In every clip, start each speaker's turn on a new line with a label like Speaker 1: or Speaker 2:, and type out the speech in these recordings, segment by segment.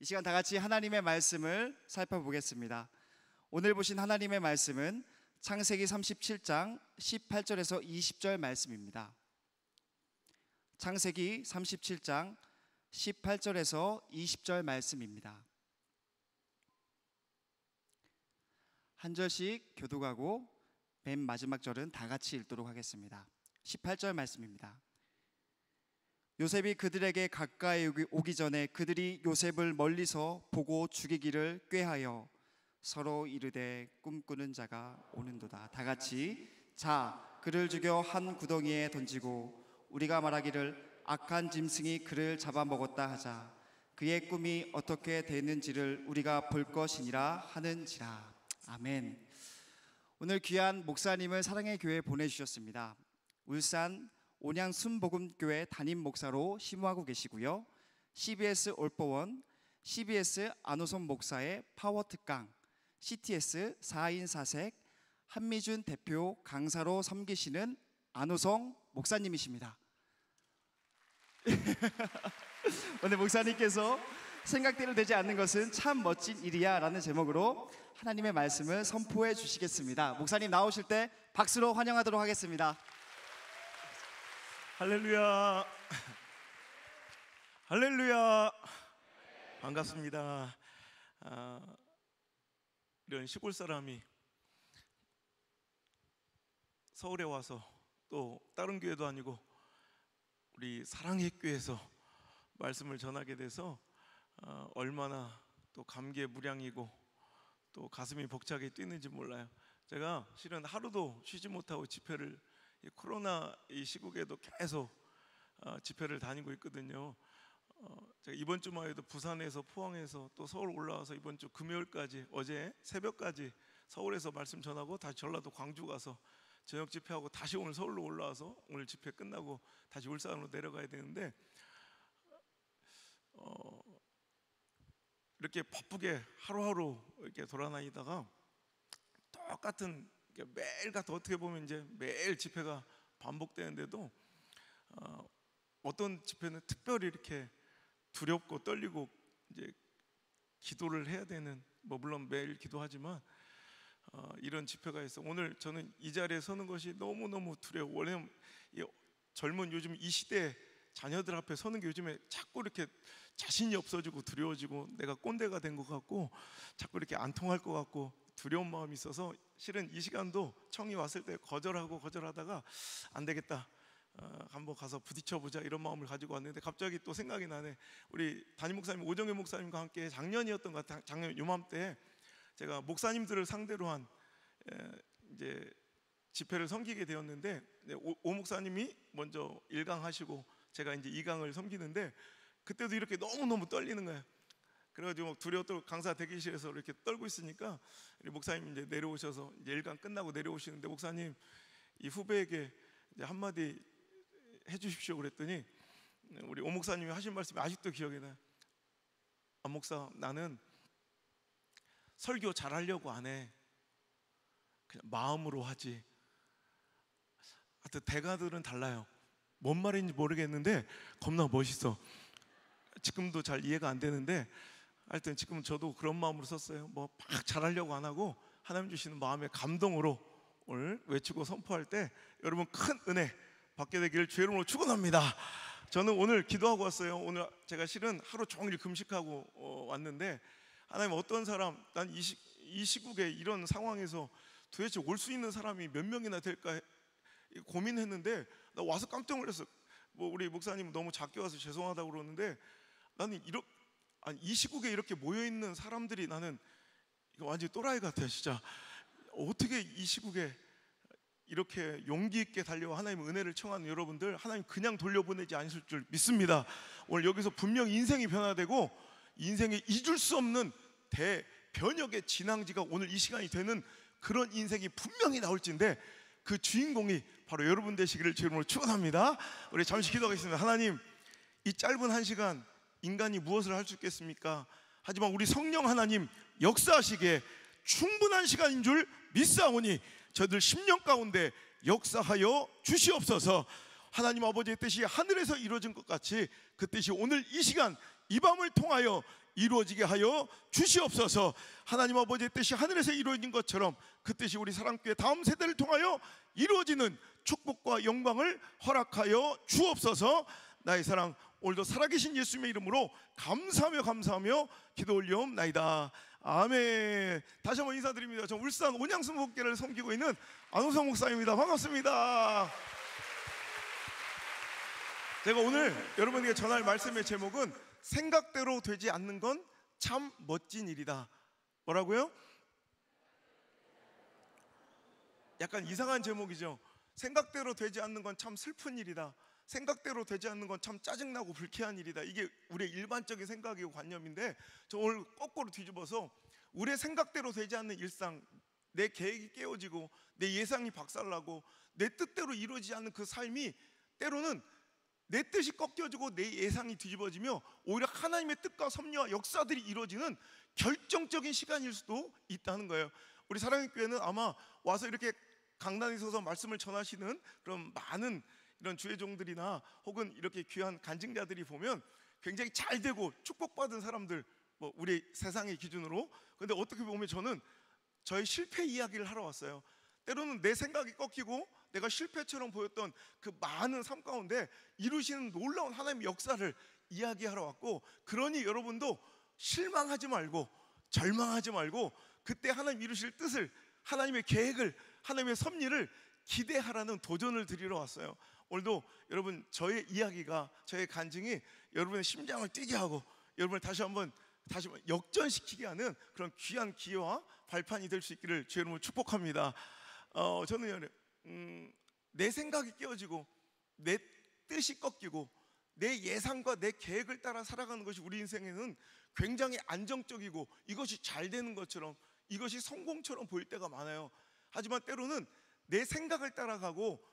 Speaker 1: 이 시간 다 같이 하나님의 말씀을 살펴보겠습니다. 오늘 보신 하나님의 말씀은 창세기 37장 18절에서 20절 말씀입니다. 창세기 37장 18절에서 20절 말씀입니다. 한 절씩 교독하고 맨 마지막 절은 다 같이 읽도록 하겠습니다. 18절 말씀입니다. 요셉이 그들에게 가까이 오기 전에 그들이 요셉을 멀리서 보고 죽이기를 꾀하여 서로 이르되 꿈꾸는 자가 오는도다. 다 같이 자 그를 죽여 한 구덩이에 던지고 우리가 말하기를 악한 짐승이 그를 잡아먹었다 하자. 그의 꿈이 어떻게 되는지를 우리가 볼 것이니라 하는지라. 아멘. 오늘 귀한 목사님을 사랑의 교회에 보내주셨습니다. 울산 온양 순복음교회 담임 목사로 심호하고 계시고요, CBS 올보원, CBS 안호선 목사의 파워 특강, CTS 4인 4색 한미준 대표 강사로 섬기시는 안호성 목사님이십니다. 오늘 목사님께서 생각대로 되지 않는 것은 참 멋진 일이야 라는 제목으로 하나님의 말씀을 선포해 주시겠습니다. 목사님 나오실 때 박수로 환영하도록 하겠습니다.
Speaker 2: 할렐루야, 할렐루야. 반갑습니다. 이런 시골 사람이 서울에 와서 또 다른 교회도 아니고 우리 사랑의 교회에서 말씀을 전하게 돼서 얼마나 또 감개무량이고 또 가슴이 벅차게 뛰는지 몰라요. 제가 실은 하루도 쉬지 못하고 집회를, 코로나 이 시국에도 계속 집회를 다니고 있거든요. 제가 이번 주말에도 부산에서, 포항에서 또 서울 올라와서 이번 주 금요일까지, 어제 새벽까지 서울에서 말씀 전하고 다시 전라도 광주 가서 저녁 집회하고 다시 오늘 서울로 올라와서 오늘 집회 끝나고 다시 울산으로 내려가야 되는데 이렇게 바쁘게 하루하루 이렇게 돌아다니다가 똑같은, 매일 같은, 어떻게 보면 이제 매일 집회가 반복되는데도 어떤 집회는 특별히 이렇게 두렵고 떨리고 이제 기도를 해야 되는, 물론 매일 기도하지만 이런 집회가 있어. 오늘 저는 이 자리에 서는 것이 너무너무 두려워. 원래 젊은 요즘 이 시대 자녀들 앞에 서는 게 요즘에 자꾸 이렇게 자신이 없어지고 두려워지고 내가 꼰대가 된 것 같고 자꾸 이렇게 안 통할 것 같고 두려운 마음이 있어서 실은 이 시간도 청이 왔을 때 거절하다가 안 되겠다, 한번 가서 부딪혀보자 이런 마음을 가지고 왔는데 갑자기 또 생각이 나네. 우리 담임 목사님 오정현 목사님과 함께 작년이었던 것 같아요. 작년 요맘때 제가 목사님들을 상대로 한 이제 집회를 섬기게 되었는데 오 목사님이 먼저 1강 하시고 제가 이제 2강을 섬기는데 그때도 이렇게 너무너무 떨리는 거예요. 그래가지고 두려워 또 강사 대기실에서 이렇게 떨고 있으니까 우리 목사님 이제 내려오셔서 이제 1강 끝나고 내려오시는데 목사님 이 후배에게 이제 한마디 해주십시오 그랬더니 우리 오 목사님이 하신 말씀이 아직도 기억이 나요. 안 목사, 나는 설교 잘하려고 안 해. 그냥 마음으로 하지. 하여튼 대가들은 달라요. 뭔 말인지 모르겠는데 겁나 멋있어. 지금도 잘 이해가 안 되는데 하여튼 지금 저도 그런 마음으로 썼어요. 막 잘하려고 안 하고 하나님 주시는 마음의 감동으로 오늘 외치고 선포할 때 여러분 큰 은혜 받게 되기를 주의 이름으로 축원합니다. 저는 오늘 기도하고 왔어요. 오늘 제가 실은 하루 종일 금식하고 왔는데 하나님, 어떤 사람, 난 이 시국에 이런 상황에서 도대체 올 수 있는 사람이 몇 명이나 될까 고민했는데 나 와서 깜짝 놀랐어. 우리 목사님 너무 작게 와서 죄송하다고 그러는데 나는 이 시국에 이렇게 모여있는 사람들이 나는 이거 완전히 또라이 같아요. 진짜 어떻게 이 시국에 이렇게 용기 있게 달려와 하나님의 은혜를 청하는 여러분들, 하나님 그냥 돌려보내지 않으실 줄 믿습니다. 오늘 여기서 분명히 인생이 변화되고 인생에 잊을 수 없는 대변혁의 진앙지가 오늘 이 시간이 되는 그런 인생이 분명히 나올진데 그 주인공이 바로 여러분 되시기를 주님으로 축원합니다. 우리 잠시 기도하겠습니다. 하나님, 이 짧은 한 시간 인간이 무엇을 할 수 있겠습니까? 하지만 우리 성령 하나님 역사하시기에 충분한 시간인 줄 믿사오니 저희들 10년 가운데 역사하여 주시옵소서. 하나님 아버지의 뜻이 하늘에서 이루어진 것 같이 그 뜻이 오늘 이 시간 이 밤을 통하여 이루어지게 하여 주시옵소서. 하나님 아버지의 뜻이 하늘에서 이루어진 것처럼 그 뜻이 우리 사랑교회 다음 세대를 통하여 이루어지는 축복과 영광을 허락하여 주옵소서. 나의 사랑, 오늘도 살아계신 예수님의 이름으로 감사하며 기도 올리옵나이다. 아멘. 다시 한번 인사드립니다. 저 울산 온양순 목회를 섬기고 있는 안호성 목사입니다. 반갑습니다. 제가 오늘 여러분에게 전할 말씀의 제목은 생각대로 되지 않는 건 참 멋진 일이다. 뭐라고요? 약간 이상한 제목이죠. 생각대로 되지 않는 건 참 슬픈 일이다. 생각대로 되지 않는 건 참 짜증나고 불쾌한 일이다. 이게 우리의 일반적인 생각이고 관념인데, 저 오늘 거꾸로 뒤집어서 우리의 생각대로 되지 않는 일상, 내 계획이 깨어지고 내 예상이 박살나고 내 뜻대로 이루어지지 않는 그 삶이 때로는 내 뜻이 꺾여지고 내 예상이 뒤집어지며 오히려 하나님의 뜻과 섭리와 역사들이 이루어지는 결정적인 시간일 수도 있다는 거예요. 우리 사랑의 교회는 아마 와서 이렇게 강단에 서서 말씀을 전하시는 그런 많은 이런 주의 종들이나 혹은 이렇게 귀한 간증자들이 보면 굉장히 잘 되고 축복받은 사람들, 뭐 우리 세상의 기준으로. 근데 어떻게 보면 저는 저의 실패 이야기를 하러 왔어요. 때로는 내 생각이 꺾이고 내가 실패처럼 보였던 그 많은 삶 가운데 이루시는 놀라운 하나님의 역사를 이야기하러 왔고, 그러니 여러분도 실망하지 말고 절망하지 말고 그때 하나님 이루실 뜻을, 하나님의 계획을, 하나님의 섭리를 기대하라는 도전을 드리러 왔어요. 오늘도 여러분, 저의 이야기가, 저의 간증이 여러분의 심장을 뛰게 하고 여러분을 다시 한번 역전시키게 하는 그런 귀한 기회와 발판이 될 수 있기를 주의 이름으로 축복합니다. 저는 내 생각이 깨어지고 내 뜻이 꺾이고 내 예상과 내 계획을 따라 살아가는 것이 우리 인생에는 굉장히 안정적이고 이것이 잘 되는 것처럼, 이것이 성공처럼 보일 때가 많아요. 하지만 때로는 내 생각을 따라가고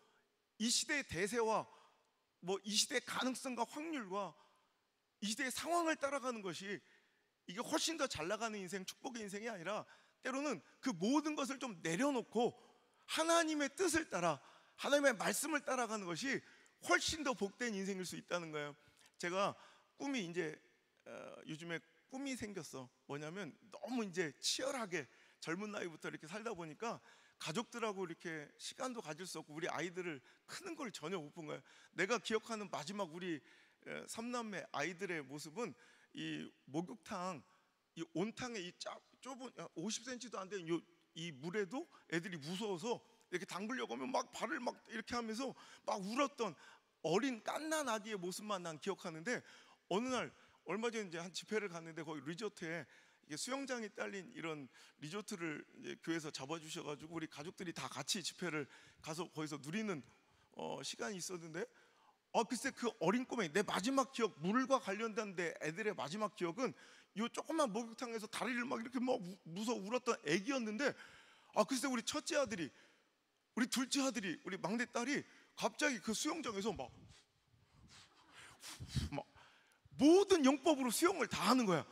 Speaker 2: 이 시대의 대세와 이 시대의 가능성과 확률과 이 시대의 상황을 따라가는 것이, 이게 훨씬 더 잘 나가는 인생, 축복의 인생이 아니라 때로는 그 모든 것을 좀 내려놓고 하나님의 뜻을 따라, 하나님의 말씀을 따라가는 것이 훨씬 더 복된 인생일 수 있다는 거예요. 제가 꿈이 이제 요즘에 꿈이 생겼어. 뭐냐면 너무 이제 치열하게 젊은 나이부터 이렇게 살다 보니까 가족들하고 이렇게 시간도 가질 수 없고 우리 아이들을 크는 걸 전혀 못 본 거예요. 내가 기억하는 마지막 우리 3남매 아이들의 모습은 이 목욕탕, 이 온탕에 이 좁은 50cm도 안 되는 이 물에도 애들이 무서워서 이렇게 담그려고 하면 막 발을 막 이렇게 하면서 막 울었던 어린 갓난 아기의 모습만 난 기억하는데, 어느 날 얼마 전에 이제 한 집회를 갔는데 거기 리조트에 이게 수영장이 딸린 이런 리조트를 이제 교회에서 잡아주셔가지고 우리 가족들이 다 같이 집회를 가서 거기서 누리는 시간이 있었는데, 글쎄 그 어린 꼬맹이, 내 마지막 기억, 물과 관련된 애들의 마지막 기억은 이 조그만 목욕탕에서 다리를 막 이렇게 막 무서워 울었던 애기였는데, 글쎄 우리 첫째 아들이, 우리 둘째 아들이, 우리 막내 딸이 갑자기 그 수영장에서 막 모든 영법으로 수영을 다 하는 거야.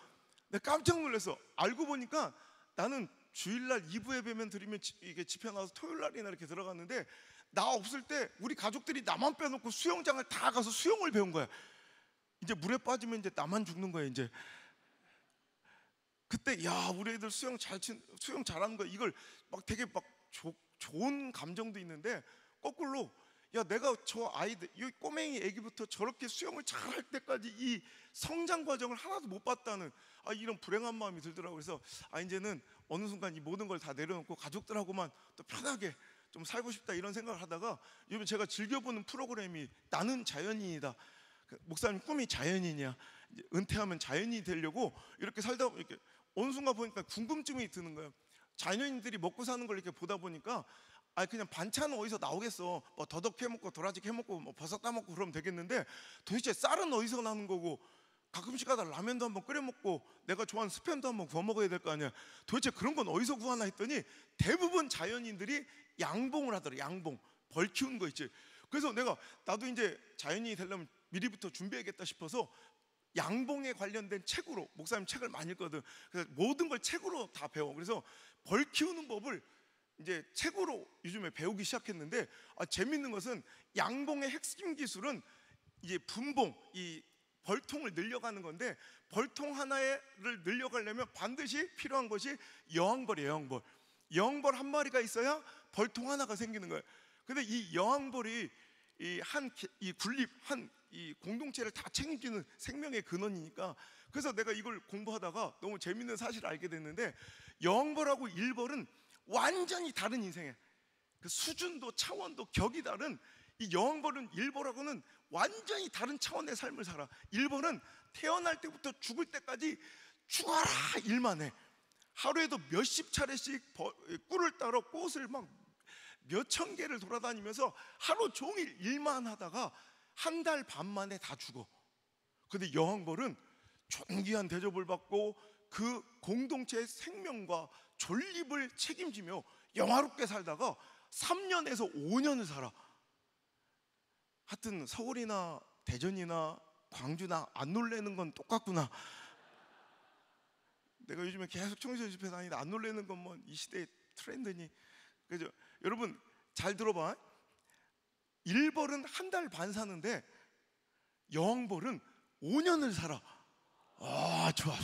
Speaker 2: 내가 깜짝 놀랐어. 알고 보니까 나는 주일날 2부 예배면 드리면 이게 집회 나와서 토요일날이나 이렇게 들어갔는데, 나 없을 때 우리 가족들이 나만 빼놓고 수영장을 다 가서 수영을 배운 거야. 이제 물에 빠지면 이제 나만 죽는 거야. 이제 그때 야, 우리 애들 수영 잘하는 거야. 이걸 막 되게 막 좋은 감정도 있는데, 거꾸로 야, 내가 저 아이들, 이 꼬맹이 애기부터 저렇게 수영을 잘할 때까지 이 성장 과정을 하나도 못 봤다는 이런 불행한 마음이 들더라고요. 그래서 이제는 어느 순간 이 모든 걸 다 내려놓고 가족들하고만 또 편하게 좀 살고 싶다, 이런 생각을 하다가 요즘 제가 즐겨보는 프로그램이 나는 자연인이다. 목사님 꿈이 자연인이야. 이제 은퇴하면 자연인이 되려고 이렇게 살다 이렇게 어느 순간 보니까 궁금증이 드는 거예요. 자연인들이 먹고 사는 걸 이렇게 보다 보니까 그냥 반찬은 어디서 나오겠어. 뭐 더덕 해먹고 도라지 해먹고 뭐 버섯 따먹고 그러면 되겠는데, 도대체 쌀은 어디서 나는 거고, 가끔씩 가다 라면도 한번 끓여 먹고 내가 좋아하는 스팸도 한번 구워 먹어야 될 거 아니야. 도대체 그런 건 어디서 구하나 했더니 대부분 자연인들이 양봉을 하더라. 양봉, 벌 키우는 거 있지. 그래서 나도 이제 자연인이 되려면 미리부터 준비해야겠다 싶어서 양봉에 관련된 책으로, 목사님 책을 많이 읽거든. 그래서 모든 걸 책으로 다 배워. 그래서 벌 키우는 법을 이제 책으로 요즘에 배우기 시작했는데, 재밌는 것은 양봉의 핵심 기술은 이제 분봉, 이 벌통을 늘려가는 건데, 벌통 하나를 늘려가려면 반드시 필요한 것이 여왕벌이에요. 여왕벌. 여왕벌 한 마리가 있어야 벌통 하나가 생기는 거예요. 근데 이 여왕벌이 이 군립 이 공동체를 다 책임지는 생명의 근원이니까, 그래서 내가 이걸 공부하다가 너무 재밌는 사실을 알게 됐는데, 여왕벌하고 일벌은 완전히 다른 인생이에요. 그 수준도 차원도 격이 다른 이 여왕벌은 일벌하고는 완전히 다른 차원의 삶을 살아. 일벌은 태어날 때부터 죽을 때까지 죽어라 일만 해. 하루에도 몇십 차례씩 꿀을 따러 꽃을 막 몇천 개를 돌아다니면서 하루 종일 일만 하다가 한 달 반 만에 다 죽어. 근데 여왕벌은 존귀한 대접을 받고 그 공동체의 생명과 존립을 책임지며 영화롭게 살다가 3년에서 5년을 살아. 하여튼 서울이나 대전이나 광주나 안 놀래는 건 똑같구나. 내가 요즘에 계속 청소년 집회 다니는데 안 놀래는 건 뭐 이 시대의 트렌드니. 그죠? 여러분 잘 들어봐. 일벌은 한 달 반 사는데 여왕벌은 5년을 살아. 아, 좋아.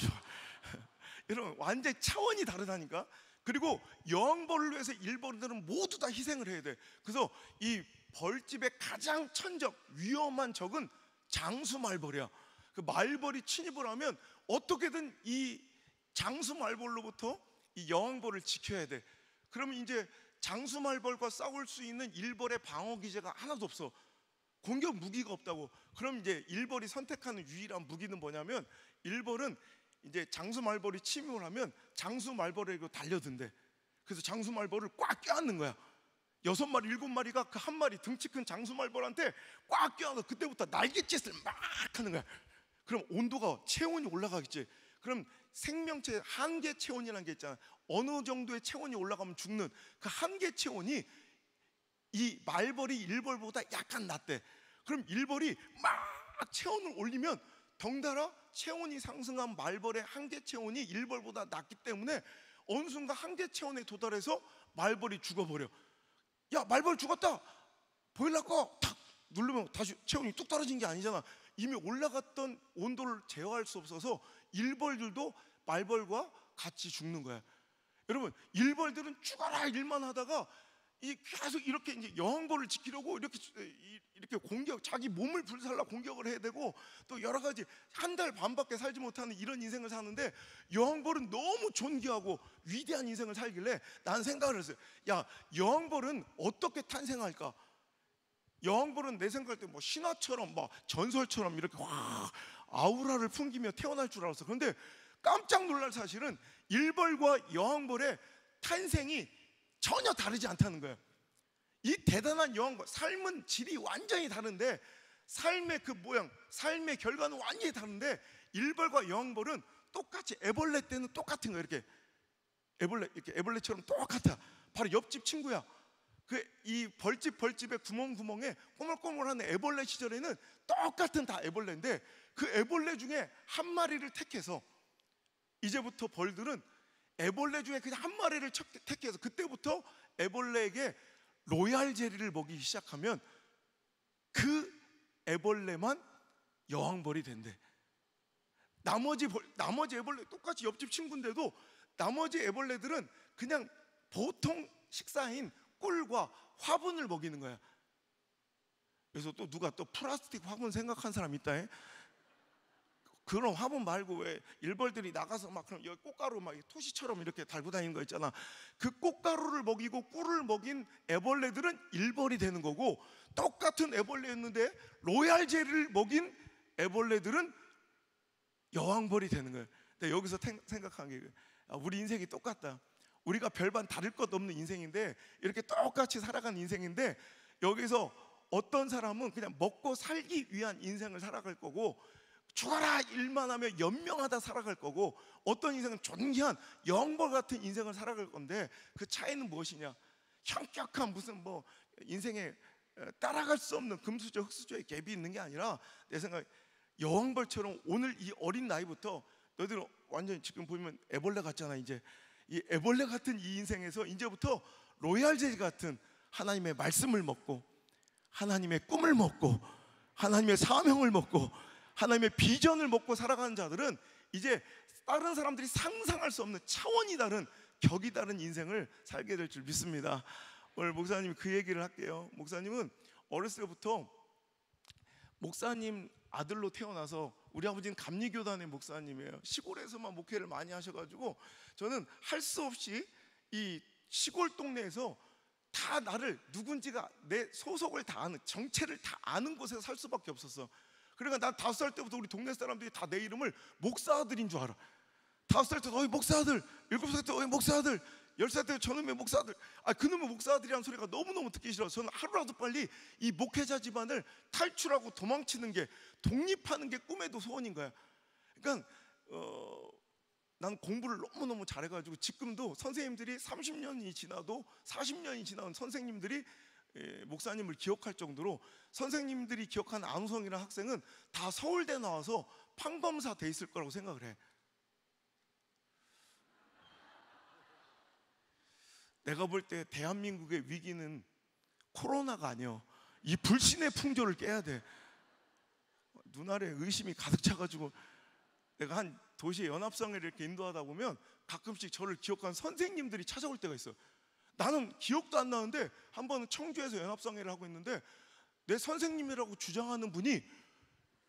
Speaker 2: 여러분 완전히 차원이 다르다니까. 그리고 여왕벌을 위해서 일벌들은 모두 다 희생을 해야 돼. 그래서 이 벌집의 가장 천적 위험한 적은 장수말벌이야. 그 말벌이 침입을 하면 어떻게든 이 장수말벌로부터 이 여왕벌을 지켜야 돼. 그러면 이제 장수말벌과 싸울 수 있는 일벌의 방어 기제가 하나도 없어. 공격 무기가 없다고. 그럼 이제 일벌이 선택하는 유일한 무기는 뭐냐면, 일벌은 이제 장수말벌이 침입을 하면 장수말벌에게 달려든대. 그래서 장수말벌을 꽉 껴안는 거야. 6마리 7마리가 그 한 마리 등치 큰 장수말벌한테 꽉 껴안아서 그때부터 날갯짓을 막 하는 거야. 그럼 온도가 체온이 올라가겠지. 그럼 생명체 한계 체온이라는 게 있잖아. 어느 정도의 체온이 올라가면 죽는 그 한계 체온이 이 말벌이 일벌보다 약간 낮대. 그럼 일벌이 막 체온을 올리면 덩달아 체온이 상승한 말벌의 한계 체온이 일벌보다 낮기 때문에 어느 순간 한계 체온에 도달해서 말벌이 죽어버려. 야, 말벌 죽었다. 보일러 꺼. 탁 누르면 다시 체온이 뚝 떨어진 게 아니잖아. 이미 올라갔던 온도를 제어할 수 없어서 일벌들도 말벌과 같이 죽는 거야. 여러분, 일벌들은 죽어라 일만 하다가 계속 이렇게 이제 여왕벌을 지키려고 이렇게 공격, 자기 몸을 불살라 공격을 해야 되고, 또 여러 가지 한 달 반밖에 살지 못하는 이런 인생을 사는데, 여왕벌은 너무 존귀하고 위대한 인생을 살길래 난 생각을 했어요. 야, 여왕벌은 어떻게 탄생할까? 여왕벌은 내 생각할 때 뭐 신화처럼 막 전설처럼 이렇게 확 아우라를 풍기며 태어날 줄 알았어. 그런데 깜짝 놀랄 사실은 일벌과 여왕벌의 탄생이 전혀 다르지 않다는 거예요. 이 대단한 여왕벌, 삶은 질이 완전히 다른데, 삶의 그 모양, 삶의 결과는 완전히 다른데, 일벌과 여왕벌은 똑같이 애벌레 때는 똑같은 거예요. 이렇게 애벌레처럼 똑같아. 바로 옆집 친구야. 이 벌집의 구멍에 꼬물꼬물한 애벌레 시절에는 똑같은 다 애벌레인데, 그 애벌레 중에 한 마리를 택해서, 이제부터 벌들은 애벌레 중에 그냥 한 마리를 택해서 그때부터 애벌레에게 로얄 젤리를 먹이기 시작하면 그 애벌레만 여왕벌이 된대. 나머지 애벌레 똑같이 옆집 친구인데도 나머지 애벌레들은 그냥 보통 식사인 꿀과 화분을 먹이는 거야. 그래서 또 누가 또 플라스틱 화분 생각한 사람 있다. 그런 화분 말고 왜 일벌들이 나가서 막 그럼 여기 꽃가루 막 토시처럼 이렇게 달고 다니는 거 있잖아. 그 꽃가루를 먹이고 꿀을 먹인 애벌레들은 일벌이 되는 거고, 똑같은 애벌레였는데 로얄 젤리를 먹인 애벌레들은 여왕벌이 되는 거예요. 근데 여기서 생각한 게, 우리 인생이 똑같다. 우리가 별반 다를 것 없는 인생인데, 이렇게 똑같이 살아가는 인생인데, 여기서 어떤 사람은 그냥 먹고 살기 위한 인생을 살아갈 거고, 죽어라 일만 하며 연명하다 살아갈 거고, 어떤 인생은 존귀한 영벌 같은 인생을 살아갈 건데, 그 차이는 무엇이냐? 현격한 무슨 뭐 인생에 따라갈 수 없는 금수저 흙수저의 갭이 있는 게 아니라, 내 생각에 여왕벌처럼 오늘 이 어린 나이부터, 너희들 완전 지금 보면 애벌레 같잖아. 이제 이 애벌레 같은 이 인생에서 이제부터 로얄 젤리 같은 하나님의 말씀을 먹고, 하나님의 꿈을 먹고, 하나님의 사명을 먹고, 하나님의 비전을 먹고 살아가는 자들은 이제 다른 사람들이 상상할 수 없는 차원이 다른, 격이 다른 인생을 살게 될 줄 믿습니다. 오늘 목사님 그 얘기를 할게요. 목사님은 어렸을 때부터 목사님 아들로 태어나서, 우리 아버지는 감리교단의 목사님이에요. 시골에서만 목회를 많이 하셔가지고 저는 할 수 없이 이 시골 동네에서 다 나를, 누군지가, 내 소속을 다 아는, 정체를 다 아는 곳에서 살 수밖에 없었어. 그러니까 난 5살 때부터 우리 동네 사람들이 다 내 이름을 목사 아들인 줄 알아. 5살 때 어이 목사 아들, 7살 때 어이 목사 아들, 10살 때 저놈의 목사 아들. 그놈의 목사 아들이라는 소리가 너무너무 듣기 싫어. 저는 하루라도 빨리 이 목회자 집안을 탈출하고 도망치는 게, 독립하는 게 꿈에도 소원인 거야. 그러니까 난 공부를 너무너무 잘해가지고 지금도 선생님들이 30년이 지나도 40년이 지나온 선생님들이 목사님을 기억할 정도로, 선생님들이 기억하는 안우성이라는 학생은 다 서울대 나와서 판검사 돼 있을 거라고 생각을 해. 내가 볼 때 대한민국의 위기는 코로나가 아니야. 이 불신의 풍조를 깨야 돼. 눈알에 의심이 가득 차가지고, 내가 한 도시의 연합성을 이렇게 인도하다 보면 가끔씩 저를 기억하는 선생님들이 찾아올 때가 있어. 나는 기억도 안 나는데, 한 번은 청주에서 연합성회를 하고 있는데 내 선생님이라고 주장하는 분이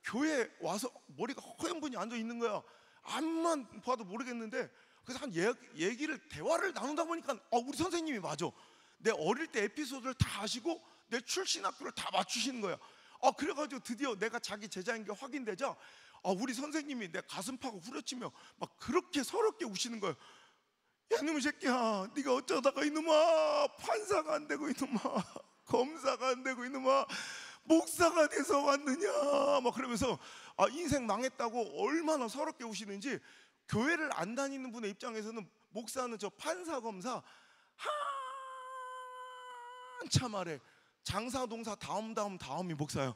Speaker 2: 교회에 와서 머리가 허연 분이 앉아 있는 거야. 앞만 봐도 모르겠는데, 그래서 한 대화를 나누다 보니까 우리 선생님이 맞아. 내 어릴 때 에피소드를 다 아시고 내 출신 학교를 다 맞추시는 거야. 그래가지고 드디어 내가 자기 제자인 게 확인되자 우리 선생님이 내 가슴 파고 후려치며 막 그렇게 서럽게 우시는 거야. 야, 이놈의 새끼야, 네가 어쩌다가 이놈아 판사가 안 되고, 이놈아 검사가 안 되고, 이놈아 목사가 돼서 왔느냐, 막 그러면서 인생 망했다고 얼마나 서럽게 우시는지. 교회를 안 다니는 분의 입장에서는 목사는 저 판사 검사 한참 아래, 장사 동사 다음이 목사예요.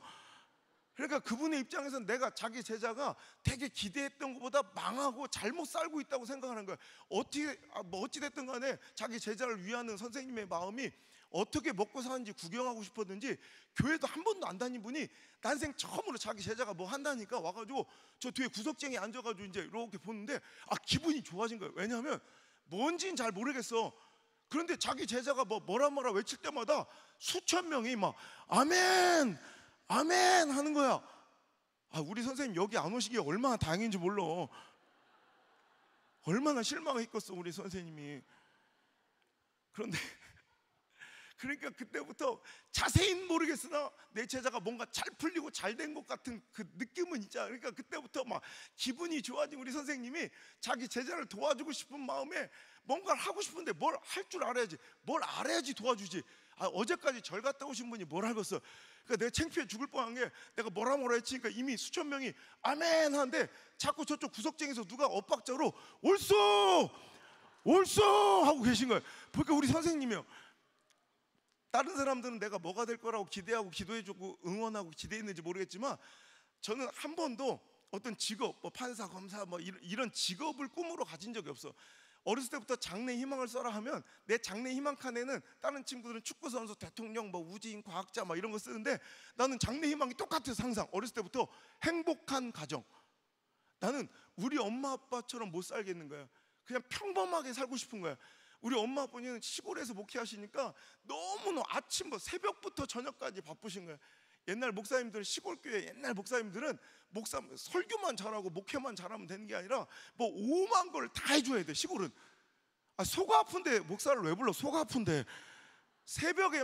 Speaker 2: 그러니까 그분의 입장에서는 내가, 자기 제자가 되게 기대했던 것보다 망하고 잘못 살고 있다고 생각하는 거예요. 어찌 됐든 간에 자기 제자를 위하는 선생님의 마음이 어떻게 먹고 사는지 구경하고 싶었는지, 교회도 한 번도 안 다닌 분이 난생 처음으로 자기 제자가 뭐 한다니까 와가지고 저 뒤에 구석쟁이 앉아가지고 이제 이렇게 보는데 기분이 좋아진 거예요. 왜냐하면 뭔지는 잘 모르겠어. 그런데 자기 제자가 뭐라 외칠 때마다 수천 명이 막 아멘 아멘 하는 거야. 우리 선생님 여기 안 오시기에 얼마나 다행인지 몰라. 얼마나 실망했겠어 우리 선생님이. 그런데 그러니까 그때부터 자세히는 모르겠으나 내 제자가 뭔가 잘 풀리고 잘 된 것 같은 그 느낌은 있잖아. 그러니까 그때부터 막 기분이 좋아진 우리 선생님이 자기 제자를 도와주고 싶은 마음에 뭔가를 하고 싶은데 뭘 할 줄 알아야지, 뭘 알아야지 도와주지. 어제까지 절 갔다 오신 분이 뭘 알겠어. 그러니까 내가 창피해 죽을 뻔한 게, 내가 뭐라 했으니까 이미 수천 명이 아멘 하는데 자꾸 저쪽 구석쟁이에서 누가 엇박자로 옳소 하고 계신 거예요. 그러니까 우리 선생님이요. 다른 사람들은 내가 뭐가 될 거라고 기대하고 기도해주고 응원하고 기대했는지 모르겠지만, 저는 한 번도 어떤 직업, 판사, 검사 이런 직업을 꿈으로 가진 적이 없어. 어렸을 때부터 장래 희망을 써라 하면 내 장래 희망 칸에는 다른 친구들은 축구 선수, 대통령, 우주인, 과학자 이런 거 쓰는데, 나는 장래 희망이 똑같아서 항상 어렸을 때부터 행복한 가정. 나는 우리 엄마 아빠처럼 못 살겠는 거야. 그냥 평범하게 살고 싶은 거야. 우리 엄마 아버지는 시골에서 목회하시니까 너무너무 아침 새벽부터 저녁까지 바쁘신 거예요. 옛날 목사님들, 시골교회 옛날 목사님들은 설교만 잘하고 목회만 잘하면 되는 게 아니라 오만 걸 다 해줘야 돼. 시골은 속 아픈데 목사를 왜 불러? 속 아픈데 새벽에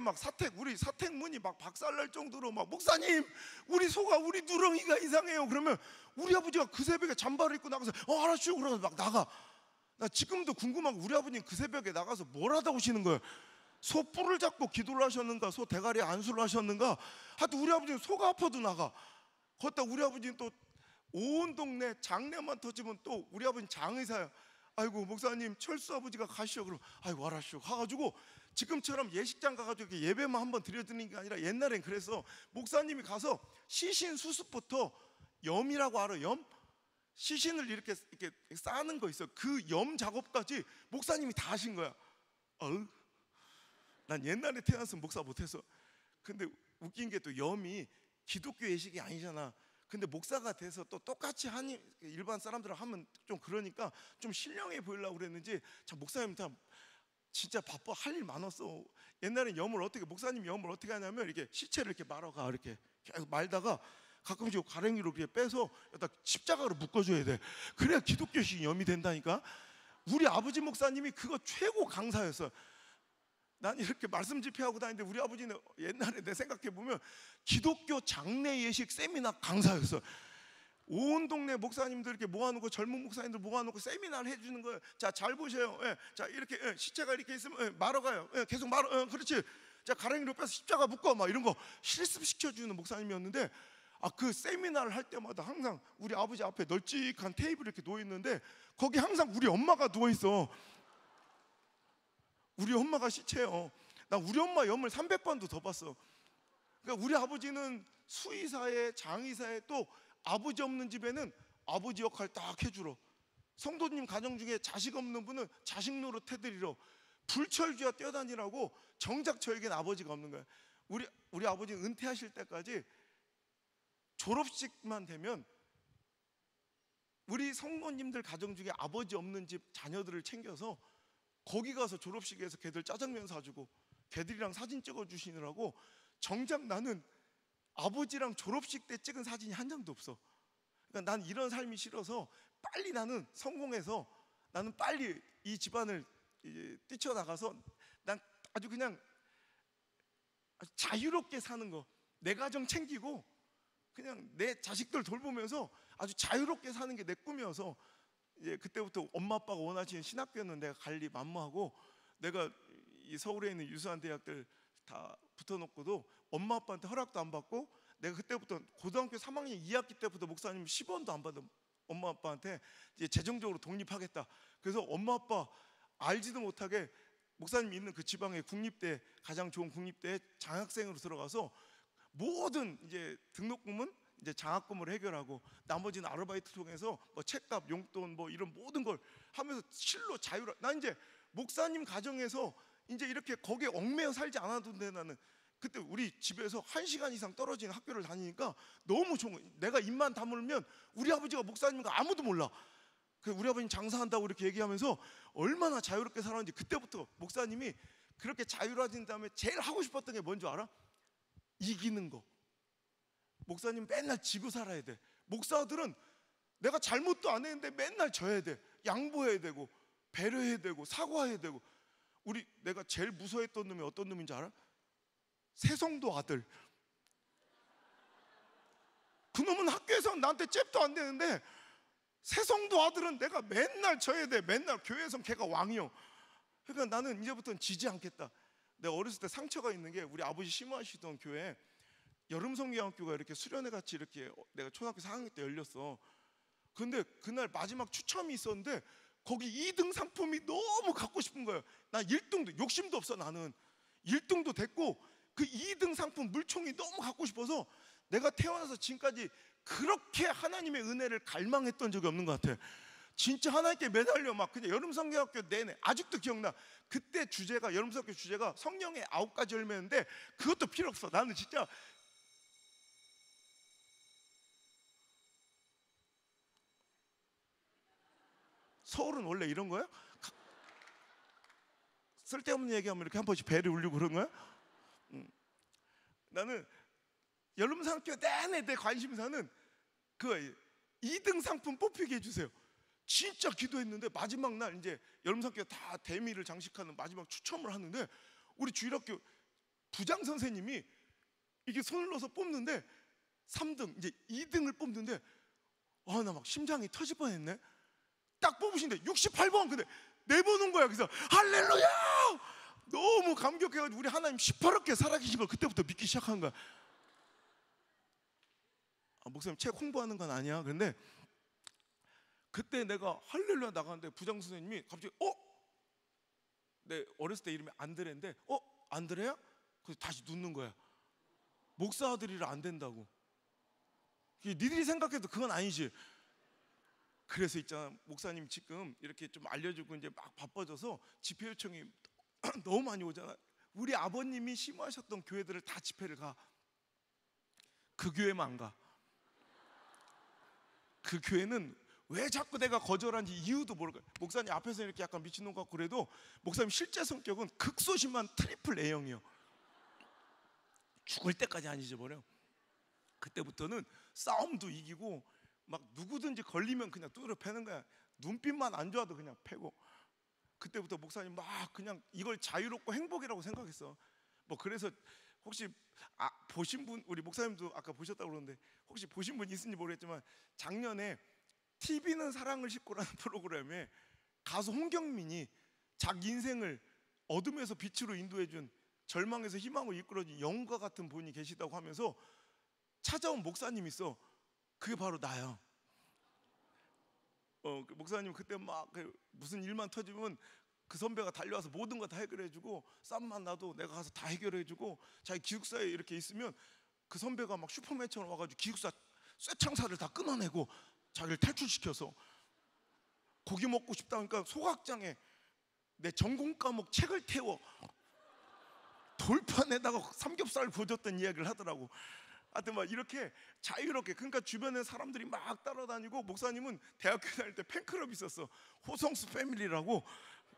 Speaker 2: 우리 사택문이 박살날 정도로 목사님 우리 소가, 우리 누렁이가 이상해요. 그러면 우리 아버지가 그 새벽에 잠바를 입고 나가서 알았슈 그러고 나가. 나 지금도 궁금한 거, 우리 아버님 그 새벽에 나가서 뭘 하다 오시는 거예요? 소 뿔을 잡고 기도를 하셨는가, 소 대가리에 안수를 하셨는가. 하여튼 우리 아버지는 소가 아파도 나가. 걷다 우리 아버지는 또 온 동네 장례만 터지면 또 우리 아버지는 장의사야. 아이고 목사님 철수 아버지가 가시오. 그럼 아이고 알았슈 가가지고, 지금처럼 예식장 가가지고 예배만 한번 드려드리는 게 아니라 옛날엔 그래서 목사님이 가서 시신 수습부터, 염이라고 알아? 염? 시신을 이렇게 쌓는 거 있어. 그 염 작업까지 목사님이 다 하신 거야. 난 옛날에 태어났으면 목사 못했어. 근데 웃긴 게 또 염이 기독교 예식이 아니잖아. 근데 목사가 돼서 또 똑같이 일반 사람들을 하면 좀 그러니까 좀 신령해 보이려고 그랬는지 참 목사님 다 진짜 바빠, 할 일 많았어. 옛날엔 목사님 염을 어떻게 하냐면 이렇게 시체를 이렇게 말아가, 이렇게 계속 말다가 가끔씩 가랭이로 이렇게 빼서 여기다 십자가로 묶어줘야 돼. 그래야 기독교식 염이 된다니까. 우리 아버지 목사님이 그거 최고 강사였어. 난 이렇게 말씀 집회하고 다니는데 우리 아버지는 옛날에 내 생각해 보면 기독교 장례 예식 세미나 강사였어. 온 동네 목사님들 이렇게 모아놓고, 젊은 목사님들 모아놓고 세미나를 해주는 거예요. 자, 잘 보세요. 예, 자, 이렇게 시체가 이렇게 있으면 말아가요. 계속 그렇지. 자, 가랭이로 빼서 십자가 묶어, 막 이런 거 실습시켜주는 목사님이었는데, 그 세미나를 할 때마다 항상 우리 아버지 앞에 널찍한 테이블이 이렇게 놓여 있는데 거기 항상 우리 엄마가 누워 있어. 우리 엄마가 시체예요. 나 우리 엄마 염을 300번도 더 봤어. 그러니까 우리 아버지는 수의사에, 장의사에, 또 아버지 없는 집에는 아버지 역할 딱 해주러, 성도님 가정 중에 자식 없는 분은 자식 노릇 해드리러, 불철주야 뛰어다니라고 정작 저에겐 아버지가 없는 거야. 우리 아버지는 은퇴하실 때까지 졸업식만 되면 우리 성도님들 가정 중에 아버지 없는 집 자녀들을 챙겨서 거기 가서 졸업식에서 걔들 짜장면 사주고 걔들이랑 사진 찍어주시느라고, 정작 나는 아버지랑 졸업식 때 찍은 사진이 한 장도 없어. 그러니까 난 이런 삶이 싫어서 빨리 나는 성공해서 나는 빨리 이 집안을 뛰쳐나가서 난 아주 그냥 자유롭게 사는 거, 내 가정 챙기고 그냥 내 자식들 돌보면서 아주 자유롭게 사는 게 내 꿈이어서, 이제 그때부터 엄마 아빠가 원하시는 신학교는 내가 갈리 만무하고, 내가 이 서울에 있는 유수한 대학들 다 붙어놓고도 엄마 아빠한테 허락도 안 받고, 내가 그때부터 고등학교 3학년 2학기 때부터 목사님 10원도 안 받은 엄마 아빠한테 이제 재정적으로 독립하겠다. 그래서 엄마 아빠 알지도 못하게 목사님 있는 그 지방의 국립대, 가장 좋은 국립대에 장학생으로 들어가서 모든 이제 등록금은 이제 장학금으로 해결하고, 나머지는 아르바이트 통해서 뭐 책값, 용돈 뭐 이런 모든 걸 하면서 실로 난 이제 목사님 가정에서 이제 이렇게 거기에 얽매여 살지 않아도 돼. 나는 그때 우리 집에서 1시간 이상 떨어진 학교를 다니니까 너무 좋은 거야. 내가 입만 다물면 우리 아버지가 목사님인가 아무도 몰라. 우리 아버님 장사한다고 이렇게 얘기하면서 얼마나 자유롭게 살았는지. 그때부터 목사님이 그렇게 자유로워진 다음에 제일 하고 싶었던 게 뭔지 알아? 이기는 거. 목사님 맨날 지고 살아야 돼. 목사들은 내가 잘못도 안 했는데 맨날 져야 돼. 양보해야 되고 배려해야 되고 사과해야 되고. 내가 제일 무서워했던 놈이 어떤 놈인지 알아? 새성도 아들. 그 놈은 학교에서 나한테 잽도 안 되는데 새성도 아들은 내가 맨날 져야 돼. 맨날 교회에선 걔가 왕이요. 그러니까 나는 이제부터는 지지 않겠다. 내가 어렸을 때 상처가 있는 게, 우리 아버지 심호하시던 교회 여름성경학교가 이렇게 수련회 같이 이렇게 내가 초등학교 4학년 때 열렸어. 근데 그날 마지막 추첨이 있었는데 거기 2등 상품이 너무 갖고 싶은 거예요. 나 1등도, 욕심도 없어. 나는 1등도 됐고 그 2등 상품 물총이 너무 갖고 싶어서 내가 태어나서 지금까지 그렇게 하나님의 은혜를 갈망했던 적이 없는 것 같아. 진짜 하나님께 매달려 막 그냥 여름성경학교 내내 아직도 기억나. 그때 주제가, 여름성경학교 주제가 성령의 9가지 열매인데 그것도 필요 없어. 나는 진짜 서울은 원래 이런 거야? 쓸데없는 얘기하면 이렇게 한 번씩 배를 울리고 그런 거야? 나는 여름성경학교 내내 내 관심사는 그 2등 상품 뽑히게 해주세요. 진짜 기도했는데 마지막 날 이제 여름성경학교 다 대미를 장식하는 마지막 추첨을 하는데 우리 주일학교 부장 선생님이 이게 손을 넣어서 뽑는데 3등, 이제 2등을 뽑는데 나 막 심장이 터질 뻔했네. 딱 뽑으신데 68번. 근데 내보는 거야. 그래서 할렐루야! 너무 감격해가지고 우리 하나님 시퍼렇게 살아계신 걸 그때부터 믿기 시작한 거야. 목사님 책 홍보하는 건 아니야. 그런데 그때 내가 할렐루야 나가는데 부장 선생님이 갑자기 내 어렸을 때 이름이 안드레인데 안드레야? 그래서 다시 눕는 거야. 목사 아들이라 안 된다고. 니들이 생각해도 그건 아니지. 그래서 있잖아, 목사님 지금 이렇게 좀 알려주고 이제 막 바빠져서 집회 요청이 너무 많이 오잖아. 우리 아버님이 심호하셨던 교회들을 다 집회를 가. 그 교회만 안 가. 그 교회는 왜 자꾸 내가 거절한지 이유도 모르고, 목사님 앞에서 이렇게 약간 미친놈 같고 그래도 목사님 실제 성격은 극소심한 트리플 A형이요. 죽을 때까지 안 잊어버려. 그때부터는 싸움도 이기고 막 누구든지 걸리면 그냥 두드려 패는 거야. 눈빛만 안 좋아도 그냥 패고. 그때부터 목사님 막 그냥 이걸 자유롭고 행복이라고 생각했어. 뭐 그래서 혹시 보신 분, 우리 목사님도 아까 보셨다고 그러는데 혹시 보신 분 있는지 모르겠지만 작년에 TV는 사랑을 싣고라는 프로그램에 가수 홍경민이 자기 인생을 어둠에서 빛으로 인도해준, 절망에서 희망으로 이끌어준 영웅과 같은 분이 계시다고 하면서 찾아온 목사님이 있어. 그게 바로 나야. 그 목사님 그때 막 무슨 일만 터지면 그 선배가 달려와서 모든 거 다 해결해주고, 쌈만 나도 내가 가서 다 해결해주고, 자기 기숙사에 이렇게 있으면 그 선배가 막 슈퍼맨처럼 와가지고 기숙사 쇠창살을 다 끊어내고 자기를 탈출시켜서, 고기 먹고 싶다 하니까 소각장에 내 전공 과목 책을 태워 돌판에다가 삼겹살을 구워줬던 이야기를 하더라고. 하여튼 막 이렇게 자유롭게, 그러니까 주변에 사람들이 막 따라다니고, 목사님은 대학교 다닐 때 팬클럽이 있었어. 호성스 패밀리라고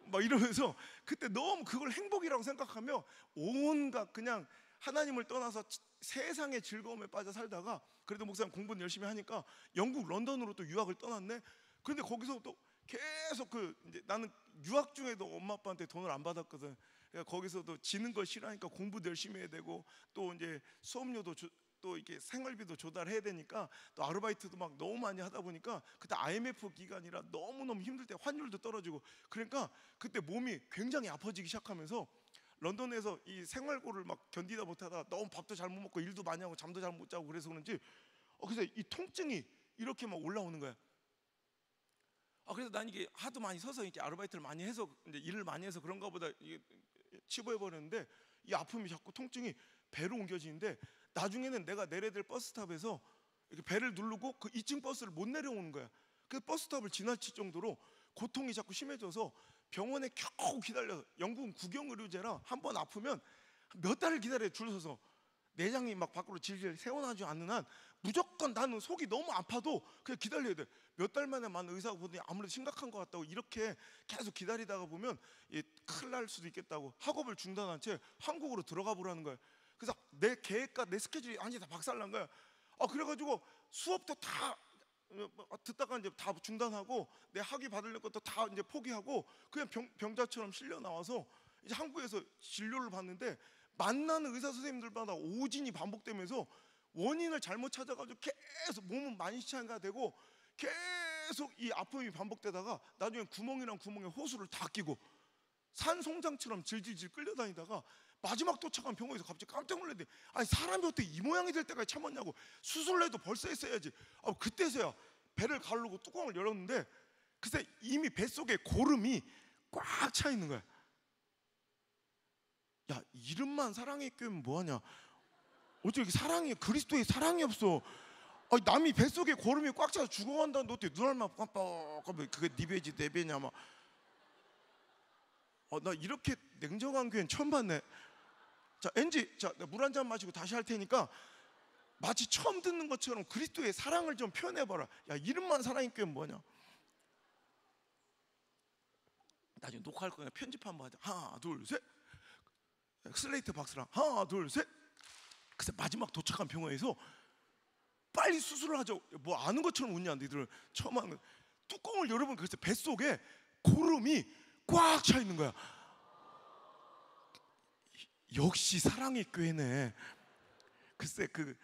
Speaker 2: 막 이러면서 그때 너무 그걸 행복이라고 생각하며 온갖 그냥 하나님을 떠나서 세상의 즐거움에 빠져 살다가, 그래도 목사님 공부는 열심히 하니까 영국 런던으로 또 유학을 떠났네. 그런데 거기서 또 계속 이제 나는 유학 중에도 엄마 아빠한테 돈을 안 받았거든. 그러니까 거기서도 지는 걸 싫어하니까 공부도 열심히 해야 되고, 또 이제 수업료도 또 이렇게 생활비도 조달해야 되니까 또 아르바이트도 막 너무 많이 하다 보니까, 그때 IMF 기간이라 너무너무 힘들 때 환율도 떨어지고, 그러니까 그때 몸이 굉장히 아파지기 시작하면서 런던에서 이 생활고를 막 견디다 못하다 너무 밥도 잘 못 먹고 일도 많이 하고 잠도 잘 못 자고 그래서 그런지 그래서 이 통증이 이렇게 막 올라오는 거야. 그래서 난 이게 하도 많이 서서 이렇게 아르바이트를 많이 해서, 이제 일을 많이 해서 그런가 보다 이게 치부해 버렸는데, 이 아픔이 자꾸 통증이 배로 옮겨지는데, 나중에는 내가 내려야 될 버스탑에서 이렇게 배를 누르고 그 2층 버스를 못 내려오는 거야. 그 버스탑을 지나칠 정도로 고통이 자꾸 심해져서 병원에 겨우 기다려서, 영국은 국영의료제라 한 번 아프면 몇 달을 기다려야 줄 서서, 내장이 막 밖으로 질질 새어나지 않는 한 무조건 나는 속이 너무 아파도 그냥 기다려야 돼. 몇 달 만에 만 의사가 보더니 아무래도 심각한 것 같다고, 이렇게 계속 기다리다가 보면 큰일 날 수도 있겠다고 학업을 중단한 채 한국으로 들어가 보라는 거야. 그래서 내 계획과 내 스케줄이 완전히 다 박살난 거야. 그래가지고 수업도 다 듣다가 이제 다 중단하고, 내 학위 받을 것도 다 이제 포기하고 그냥 병자처럼 실려 나와서 이제 한국에서 진료를 받는데, 만나는 의사 선생님들마다 오진이 반복되면서 원인을 잘못 찾아가지고 계속 몸은 만시창이가 되고 계속 이 아픔이 반복되다가 나중에 구멍이랑 구멍에 호수를 다 끼고 산송장처럼 질질질 끌려다니다가 마지막 도착한 병원에서 갑자기 깜짝 놀랐는데, 아니 사람이 어떻게 이 모양이 될 때까지 참았냐고. 수술을 해도 벌써 했어야지. 그때서야 배를 가르고 뚜껑을 열었는데, 글쎄 이미 뱃속에 고름이 꽉 차 있는 거야. 야, 이름만 사랑의 교회면 뭐하냐. 어떻게 사랑이, 그리스도의 사랑이 없어. 남이 뱃속에 고름이 꽉 차서 죽어간다는데 어떻게 눈알만 깜빡깜빡, 그게 네 배지 내 배냐 막. 나 이렇게 냉정한 교회는 처음 봤네. 자, 엔지, 물 한 잔 마시고 다시 할 테니까 마치 처음 듣는 것처럼 그리스도의 사랑을 좀 표현해봐라. 야, 이름만 사랑의 교회는 뭐냐. 나중에 녹화할 거냐, 편집 한번 하자. 하나 둘 셋, 슬레이트 박스랑 하나 둘 셋. 그래서 마지막 도착한 병원에서 빨리 수술을 하죠. 뭐 아는 것처럼 웃냐, 너희들은. 처음 하는 거. 뚜껑을 열어보면 그래서 뱃속에 고름이 꽉 차 있는 거야. 역시 사랑의 교회네. 글쎄 그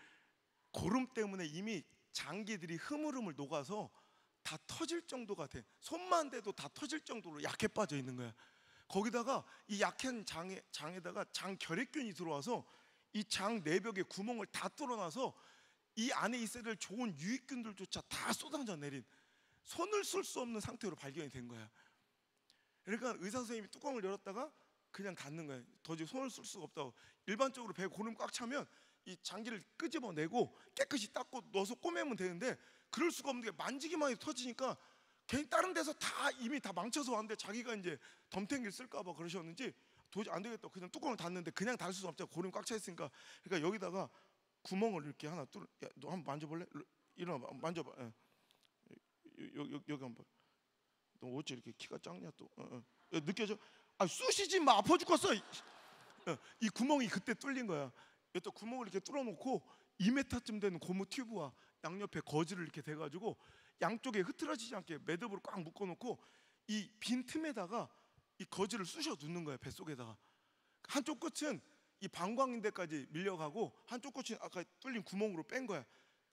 Speaker 2: 고름 때문에 이미 장기들이 흐물흐물 녹아서 다 터질 정도가 돼. 손만 대도 다 터질 정도로 약해 빠져 있는 거야. 거기다가 이 약한 장에다가 장결핵균이 들어와서 이 장 내벽에 구멍을 다 뚫어놔서 이 안에 있어야 될 좋은 유익균들조차 다 쏟아져 내린, 손을 쓸 수 없는 상태로 발견이 된 거야. 그러니까 의사 선생님이 뚜껑을 열었다가 그냥 닫는 거야. 도저히 손을 쓸 수가 없다고. 일반적으로 배에 고름 꽉 차면 이 장기를 끄집어내고 깨끗이 닦고 넣어서 꼬매면 되는데, 그럴 수가 없는 게 만지기만 해도 터지니까 괜히 다른 데서 다 이미 다 망쳐서 왔는데 자기가 이제 덤탱이를 쓸까 봐 그러셨는지 도저히 안 되겠다. 그냥 뚜껑을 닫는데 그냥 닫을 수는 없잖아. 고름이 꽉 차 있으니까. 그러니까 여기다가 구멍을 이렇게 하나 뚫어. 야, 너 한번 만져볼래? 일어나봐, 만져봐. 예. 여기 한번. 너 어째 이렇게 키가 작냐 또? 느껴져? 아 쑤시지 마, 아파 죽겠어. 이 구멍이 그때 뚫린 거야. 또 구멍을 이렇게 뚫어놓고 2m쯤 되는 고무 튜브와 양옆에 거즈를 이렇게 대가지고 양쪽에 흐트러지지 않게 매듭으로 꽉 묶어놓고 이 빈 틈에다가 이 거즈를 쑤셔 넣는 거야, 뱃속에다가. 한쪽 끝은 이 방광인대까지 밀려가고 한쪽 끝은 아까 뚫린 구멍으로 뺀 거야.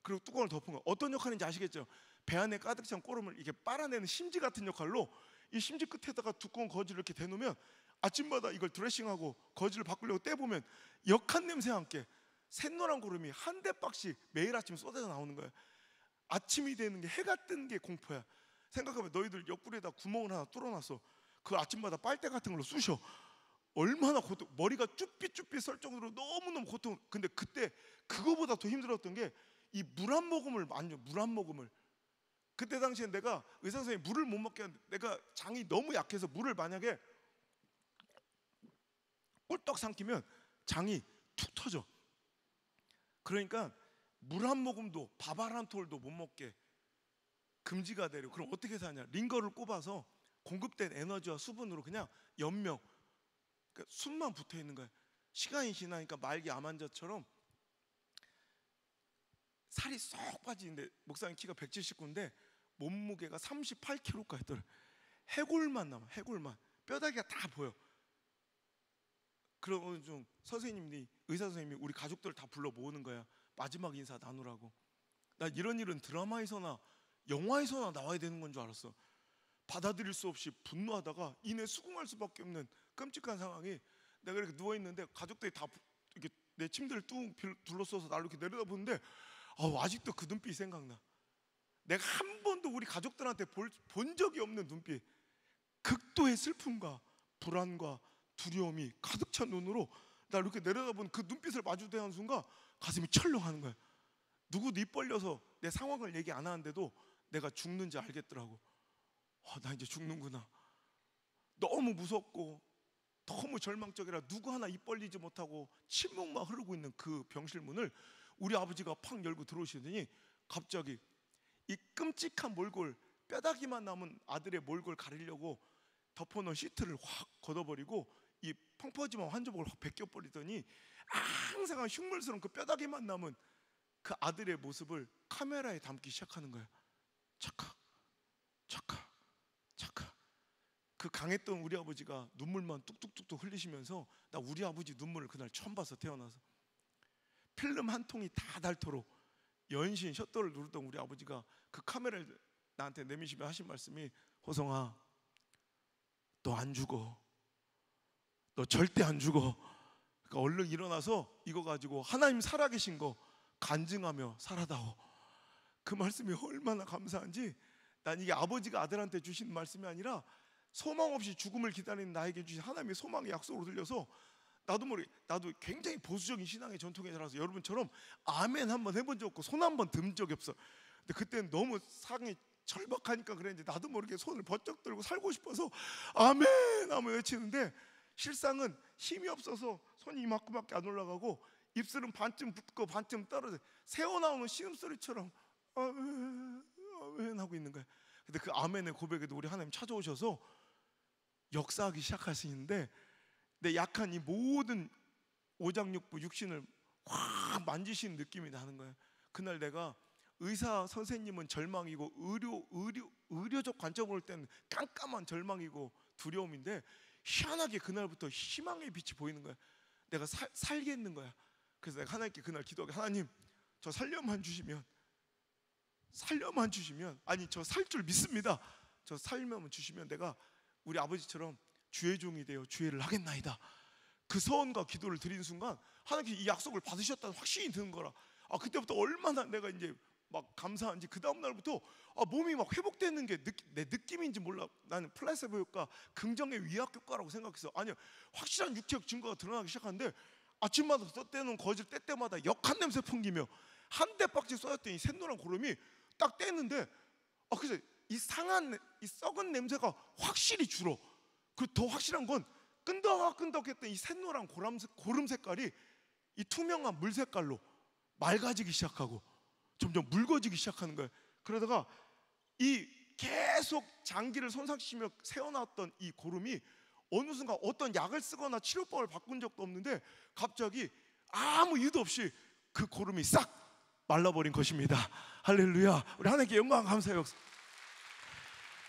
Speaker 2: 그리고 뚜껑을 덮은 거야. 어떤 역할인지 아시겠죠? 배 안에 가득 찬 꼬름을 이렇게 빨아내는 심지 같은 역할로 이 심지 끝에다가 두꺼운 거즈를 이렇게 대놓으면 아침마다 이걸 드레싱하고 거즈를 바꾸려고 떼보면 역한 냄새와 함께 샛노란 구름이 한 대박씩 매일 아침 쏟아져 나오는 거야. 아침이 되는 게, 해가 뜨는 게 공포야. 생각하면 너희들 옆구리에다 구멍을 하나 뚫어놨어. 그 아침마다 빨대 같은 걸로 쑤셔. 얼마나 고통, 머리가 쭈삣쭈삣 설 정도로 너무너무 고통. 근데 그때 그거보다 더 힘들었던 게 이 물 한 모금을 만져, 물 한 모금을. 그때 당시에 내가 의사 선생님이 물을 못 먹게 하는데 내가 장이 너무 약해서 물을 만약에 꿀떡 삼키면 장이 툭 터져. 그러니까 물 한 모금도 밥 한 톨도 못 먹게 금지가 되려. 그럼 어떻게 사냐? 링거를 꼽아서 공급된 에너지와 수분으로 그냥 연명, 그러니까 숨만 붙어 있는 거야. 시간이 지나니까 말기 암환자처럼 살이 쏙 빠지는데, 목사님 키가 179인데 몸무게가 38kg까지 했더래. 해골만 남아, 해골만. 뼈다귀가 다 보여. 그러면 좀 선생님이, 의사 선생님이 우리 가족들 다 불러 모으는 거야. 마지막 인사 나누라고. 나 이런 일은 드라마에서나 영화에서나 나와야 되는 건 줄 알았어. 받아들일 수 없이 분노하다가 이내 수긍할 수밖에 없는 끔찍한 상황이, 내가 이렇게 누워 있는데 가족들이 다 이렇게 내 침대를 뚝 둘러싸서 나를 이렇게 내려다보는데 아직도 그 눈빛이 생각나. 내가 한 번도 우리 가족들한테 본 적이 없는 눈빛. 극도의 슬픔과 불안과 두려움이 가득 찬 눈으로 나를 이렇게 내려다보는 그 눈빛을 마주대하는 순간 가슴이 철렁하는 거야. 누구도 입 벌려서 내 상황을 얘기 안 하는데도 내가 죽는지 알겠더라고. 나 이제 죽는구나. 너무 무섭고 너무 절망적이라 누구 하나 입 벌리지 못하고 침묵만 흐르고 있는 그 병실 문을 우리 아버지가 팍 열고 들어오시더니 갑자기 이 끔찍한 몰골, 뼈다귀만 남은 아들의 몰골 가리려고 덮어놓은 시트를 확 걷어버리고 이 펑퍼짐한 환자복을 확 벗겨버리더니 항상 흉물스러운 그 뼈다귀만 남은 그 아들의 모습을 카메라에 담기 시작하는 거야. 착각, 착각, 착각. 그 강했던 우리 아버지가 눈물만 뚝뚝뚝뚝 흘리시면서, 나 우리 아버지 눈물을 그날 처음 봤어, 태어나서. 필름 한 통이 다 닳도록 연신 셔터를 누르던 우리 아버지가 그 카메라를 나한테 내미시며 하신 말씀이, 호성아, 너 안 죽어. 너 절대 안 죽어. 그러니까 얼른 일어나서 이거 가지고 하나님 살아계신 거 간증하며 살아다오. 그 말씀이 얼마나 감사한지. 난 이게 아버지가 아들한테 주신 말씀이 아니라 소망 없이 죽음을 기다리는 나에게 주신 하나님의 소망의 약속으로 들려서, 나도 굉장히 보수적인 신앙의 전통에 자라서 여러분처럼 아멘 한번 해본 적 없고 손 한번 든 적이 없어. 근데 그때는 너무 상이 절박하니까 그랬는지 나도 모르게 손을 번쩍 들고 살고 싶어서 아멘 하면 외치는데, 실상은 힘이 없어서 손이 이만큼밖에 안 올라가고 입술은 반쯤 붙고 반쯤 떨어져 새어나오는 신음소리처럼 아멘 하고 있는 거야. 근데 그 아멘의 고백에도 우리 하나님 찾아오셔서 역사하기 시작하시는데, 내 약한 이 모든 오장육부 육신을 확 만지시는 느낌이 나는 거예요. 그날 내가 의사 선생님은 절망이고 의료적 관점으로 볼 때는 깜깜한 절망이고 두려움인데, 희한하게 그날부터 희망의 빛이 보이는 거야. 내가 살겠는 거야. 그래서 내가 하나님께 그날 기도하게, 하나님 저 살려만 주시면, 아니 저 살 줄 믿습니다. 저 살면 주시면 내가 우리 아버지처럼 주의 종이 되어 주의를 하겠나이다. 그 서원과 기도를 드린 순간 하나님께 이 약속을 받으셨다는 확신이 드는 거라. 그때부터 얼마나 내가 이제 막 감사한지, 그 다음 날부터 몸이 막 회복되는 게 내 느낌인지 몰라. 나는 플라세보 효과, 긍정의 위약 효과라고 생각했어. 아니야, 확실한 육체적 증거가 드러나기 시작하는데, 아침마다 떼놓은 거질 때 때마다 역한 냄새 풍기며 한 대박질 쏟았더니 샛노란 고름이 딱 떼는데, 그래서 이 썩은 냄새가 확실히 줄어. 그리고 더 확실한 건 끈덕끈덕했던 이 샛노란 고름 색깔이 이 투명한 물 색깔로 맑아지기 시작하고 점점 묽어지기 시작하는 거예요. 그러다가 이 계속 장기를 손상시키며 세워놨던 이 고름이 어느 순간 어떤 약을 쓰거나 치료법을 바꾼 적도 없는데 갑자기 아무 이유도 없이 그 고름이 싹 말라버린 것입니다. 할렐루야. 우리 하나님께 영광 감사해요.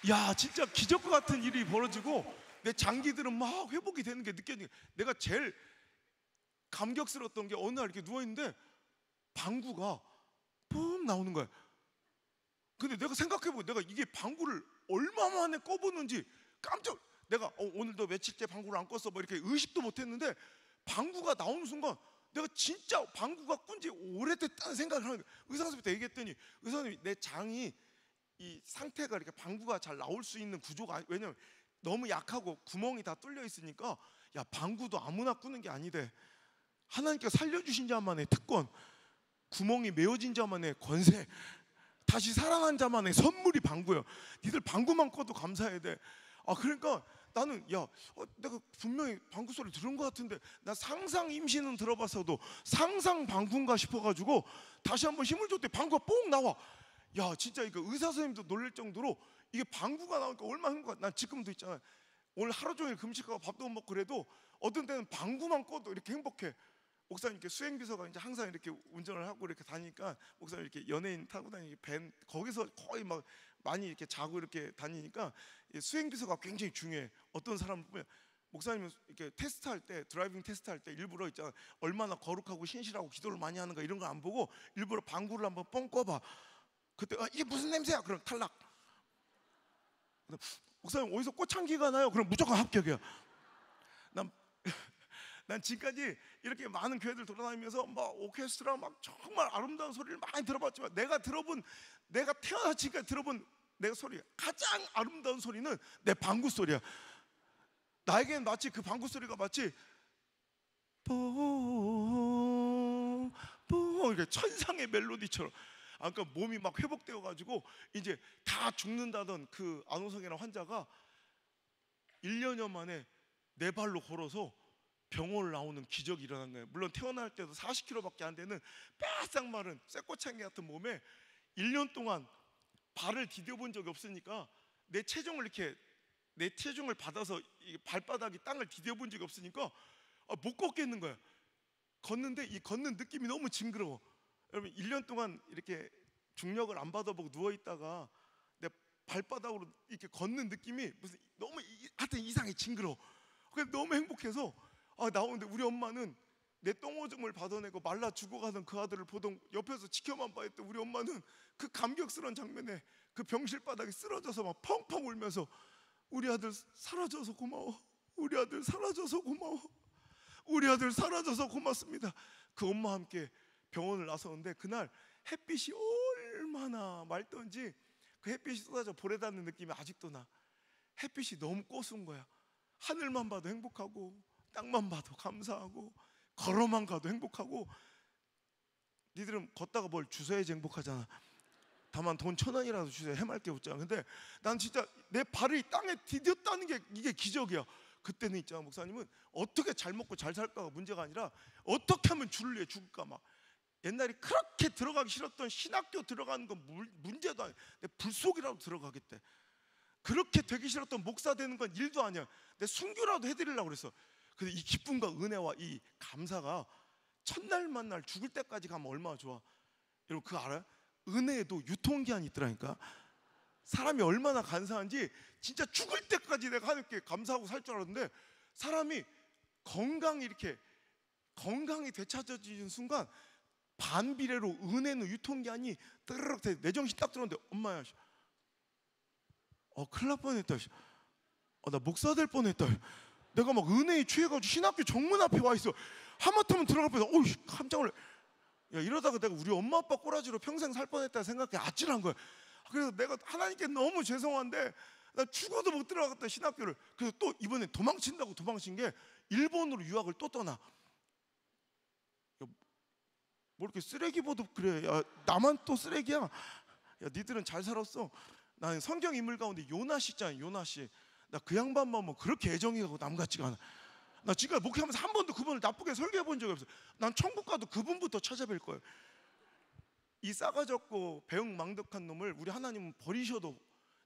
Speaker 2: 야, 진짜 기적과 같은 일이 벌어지고 내 장기들은 막 회복이 되는 게 느껴지는 게, 내가 제일 감격스러웠던 게 어느 날 이렇게 누워있는데 방구가 뿜 나오는 거야. 근데 내가 생각해보고 내가 이게 방구를 얼마 만에 꺼보는지 깜짝, 내가 오늘도 며칠째 방구를 안 껐어 뭐 이렇게 의식도 못했는데 방구가 나오는 순간 내가 진짜 방구가 꾼지 오래됐다는 생각을 하는 거야. 의사 선생님한테 얘기했더니 의사 선생님이 내 장이 이 상태가 이렇게 방구가 잘 나올 수 있는 구조가 왜냐면 너무 약하고 구멍이 다 뚫려 있으니까 야, 방구도 아무나 꾸는 게 아니대. 하나님께서 살려주신 자만의 특권, 구멍이 메어진 자만의 권세, 다시 살아난 자만의 선물이 방구예요. 니들 방구만 꺼도 감사해야 돼. 그러니까 나는 내가 분명히 방구 소리 들은 것 같은데 나 상상 임신은 들어봤어도 상상 방구인가 싶어가지고 다시 한번 힘을 줬더니 방구가 뽕 나와. 야, 진짜 이거 의사 선생님도 놀랄 정도로 이게 방구가 나오니까 얼마나 행복해. 난 지금도 있잖아. 오늘 하루 종일 금식하고 밥도 못 먹고 그래도 어떤 때는 방구만 꺼도 이렇게 행복해. 목사님께 수행비서가 이제 항상 이렇게 운전을 하고 이렇게 다니니까 목사님 이렇게 연예인 타고 다니는 밴 거기서 거의 막 많이 이렇게 자고 이렇게 다니니까 수행비서가 굉장히 중요해. 어떤 사람을 보면 목사님은 이렇게 테스트할 때, 드라이빙 테스트할 때 일부러 있잖아, 얼마나 거룩하고 신실하고 기도를 많이 하는가 이런 거 안 보고 일부러 방구를 한번 뻥 꺼봐. 그때 이게 무슨 냄새야? 그럼 탈락. 목사님 어디서 꽃향기가 나요? 그럼 무조건 합격이야. 난 지금까지 이렇게 많은 교회들 돌아다니면서 막 오케스트라 막 정말 아름다운 소리를 많이 들어봤지만 내가 태어나 지금까지 들어본 내 소리 가장 아름다운 소리는 내 방구 소리야. 나에게는 마치 그 방구 소리가 마치 뽕뽕 이렇게 천상의 멜로디처럼. 그러니까 몸이 막 회복되어 가지고 이제 다 죽는다던 그 안호성이라는 환자가 1년여 만에 네 발로 걸어서 병원을 나오는 기적이 일어난 거예요. 물론 태어날 때도 40kg밖에 안 되는 바싹 마른 쇠꼬챙이 같은 몸에 1년 동안 발을 디뎌본 적이 없으니까 내 체중을 받아서 이 발바닥이 땅을 디뎌본 적이 없으니까 못 걷겠는 거야. 걷는데 이 걷는 느낌이 너무 징그러워. 여러분 1년 동안 이렇게 중력을 안 받아보고 누워 있다가 내 발바닥으로 이렇게 걷는 느낌이 무슨 너무 하여튼 이상해, 징그러워. 그래서 너무 행복해서 나오는데 우리 엄마는 내 똥오줌을 받아내고 말라 죽어가는 그 아들을 보던 옆에서 지켜만 봐 있던 우리 엄마는 그 감격스러운 장면에 그 병실 바닥에 쓰러져서 막 펑펑 울면서 우리 아들 사라져서 고마워, 우리 아들 사라져서 고마워, 우리 아들 사라져서 고맙습니다. 그 엄마와 함께 병원을 나섰는데 그날 햇빛이 얼마나 맑던지 그 햇빛이 쏟아져 볼에 닿는 느낌이 아직도 나. 햇빛이 너무 꼬순 거야. 하늘만 봐도 행복하고 땅만 봐도 감사하고 걸어만 가도 행복하고. 니들은 걷다가 뭘 주워야지 행복하잖아. 다만 돈 1,000원이라도 주세요. 해맑게 웃잖아. 근데 난 진짜 내 발이 땅에 디뎠다는 게 이게 기적이야. 그때는 있잖아, 목사님은 어떻게 잘 먹고 잘 살까가 문제가 아니라 어떻게 하면 주를 위해 죽을까. 막 옛날에 그렇게 들어가기 싫었던 신학교 들어가는 건 문제도 아니야. 내 불속이라도 들어가겠대. 그렇게 되기 싫었던 목사 되는 건 일도 아니야. 내 순교라도 해드리려고 그랬어. 근데 이 기쁨과 은혜와 이 감사가 첫날 만날 죽을 때까지 가면 얼마나 좋아. 여러분 그거 알아요? 은혜에도 유통기한이 있더라니까. 사람이 얼마나 간사한지 진짜 죽을 때까지 내가 하나님께 감사하고 살 줄 알았는데 사람이 건강이 되찾아지는 순간 반비례로 은혜는 유통기한이 뜨르륵 돼. 내 정신 딱 들었는데 엄마야, 큰일 날 뻔했다. 나 목사 될 뻔했다. 내가 막 은혜에 취해가지고 신학교 정문 앞에 와 있어. 하마터면 들어갈 뻔했다. 깜짝 놀래. 야, 이러다가 내가 우리 엄마 아빠 꼬라지로 평생 살 뻔했다 생각해 아찔한 거야. 그래서 내가 하나님께 너무 죄송한데 나 죽어도 못 들어가겠다 신학교를. 그래서 또 이번에 도망친다고 도망친 게 일본으로 유학을 또 떠나. 뭐 이렇게 쓰레기 보듯 그래. 야, 나만 또 쓰레기야. 야, 니들은 잘 살았어. 나는 성경 인물 가운데 요나 씨 있잖아. 요나 씨. 나 그 양반만 뭐 그렇게 애정이 가고 남 같지가 않아. 나 지금까지 목회하면서 한 번도 그분을 나쁘게 설교해 본 적이 없어. 난 천국 가도 그분부터 찾아뵐 거예요. 이 싸가지 없고 배은망덕한 놈을 우리 하나님은 버리셔도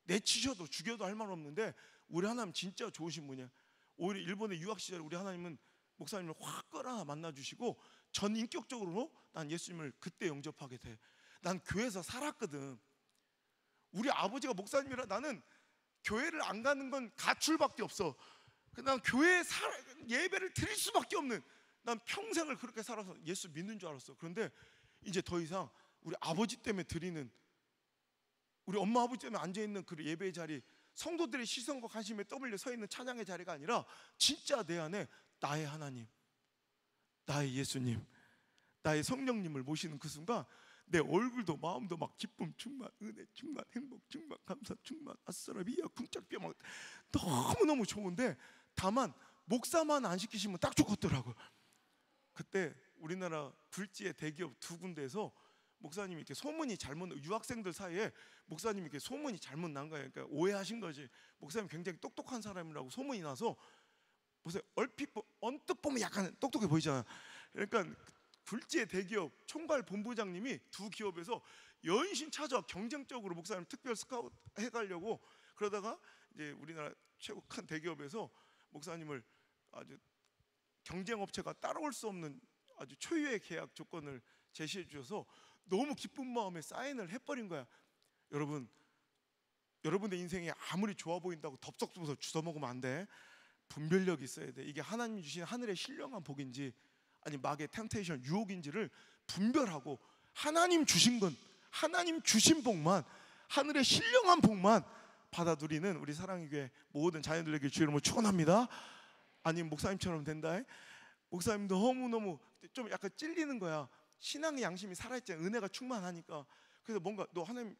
Speaker 2: 내치셔도 죽여도 할 말 없는데 우리 하나님 진짜 좋으신 분이야. 오히려 일본의 유학 시절에 우리 하나님은 목사님을 확 끌어나 만나주시고 전 인격적으로 난 예수님을 그때 영접하게 돼. 난 교회에서 살았거든. 우리 아버지가 목사님이라 나는 교회를 안 가는 건 가출밖에 없어. 난 교회에 예배를 드릴 수밖에 없는, 난 평생을 그렇게 살아서 예수 믿는 줄 알았어. 그런데 이제 더 이상 우리 아버지 때문에 드리는, 우리 엄마 아버지 때문에 앉아있는 그 예배의 자리, 성도들의 시선과 관심에 떠밀려 서 있는 찬양의 자리가 아니라 진짜 내 안에 나의 하나님, 나의 예수님, 나의 성령님을 모시는 그 순간 내 얼굴도 마음도 막 기쁨 충만, 은혜 충만, 행복 충만, 감사 충만, 아싸라비야 쿵짝뼈 막 너무너무 좋은데, 다만 목사만 안 시키시면 딱 좋겠더라고요. 그때 우리나라 굴지의 대기업 두 군데에서 목사님이 이렇게 소문이 잘못, 유학생들 사이에 목사님이 이렇게 소문이 잘못 난 거예요. 그러니까 오해하신 거지. 목사님 굉장히 똑똑한 사람이라고 소문이 나서, 보세요, 얼핏 언뜻 보면 약간 똑똑해 보이잖아요. 그러니까 굴지의 대기업 총괄 본부장님이 두 기업에서 연신 찾아 경쟁적으로 목사님 특별 스카우트 해가려고 그러다가 이제 우리나라 최고 큰 대기업에서 목사님을 아주 경쟁업체가 따라올 수 없는 아주 초유의 계약 조건을 제시해 주셔서 너무 기쁜 마음에 사인을 해버린 거야. 여러분, 여러분의 인생이 아무리 좋아 보인다고 덥석덥석 주워 먹으면 안 돼. 분별력이 있어야 돼. 이게 하나님이 주신 하늘의 신령한 복인지 아니 마귀의 템테이션, 유혹인지를 분별하고 하나님 주신 건, 하나님 주신 복만, 하늘의 신령한 복만 받아 누리는 우리 사랑의 교회 모든 자녀들에게 주의 이름으로 축원합니다. 아니면 목사님처럼 된다. 목사님도 너무너무 좀 약간 찔리는 거야. 신앙의 양심이 살아있잖아. 은혜가 충만하니까. 그래서 뭔가 너 하나님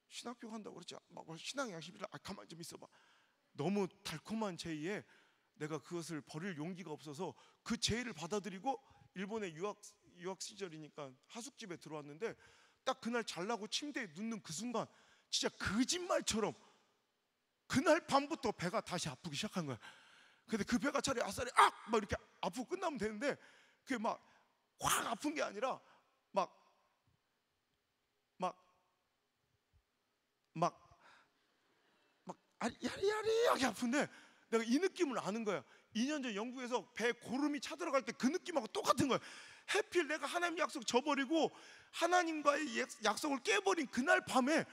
Speaker 2: 신학교 간다고 그랬지, 막 신앙의 양심이라, 가만히 좀 있어봐. 너무 달콤한 제의에 내가 그것을 버릴 용기가 없어서 그 제의를 받아들이고 일본의 유학 시절이니까 하숙집에 들어왔는데 딱 그날 잘라고 침대에 눕는 그 순간 진짜 거짓말처럼 그날 밤부터 배가 다시 아프기 시작한 거야. 근데 그 배가 차라리 아싸리 막 이렇게 아프고 끝나면 되는데 그게 막 확 아픈 게 아니라 막 야리야리하게 아픈데 내가 이 느낌을 아는 거야. 2년 전 영국에서 배에 고름이 차들어갈 때 그 느낌하고 똑같은 거야. 해필 내가 하나님 약속 저버리고 하나님과의 약속을 깨버린 그날 밤에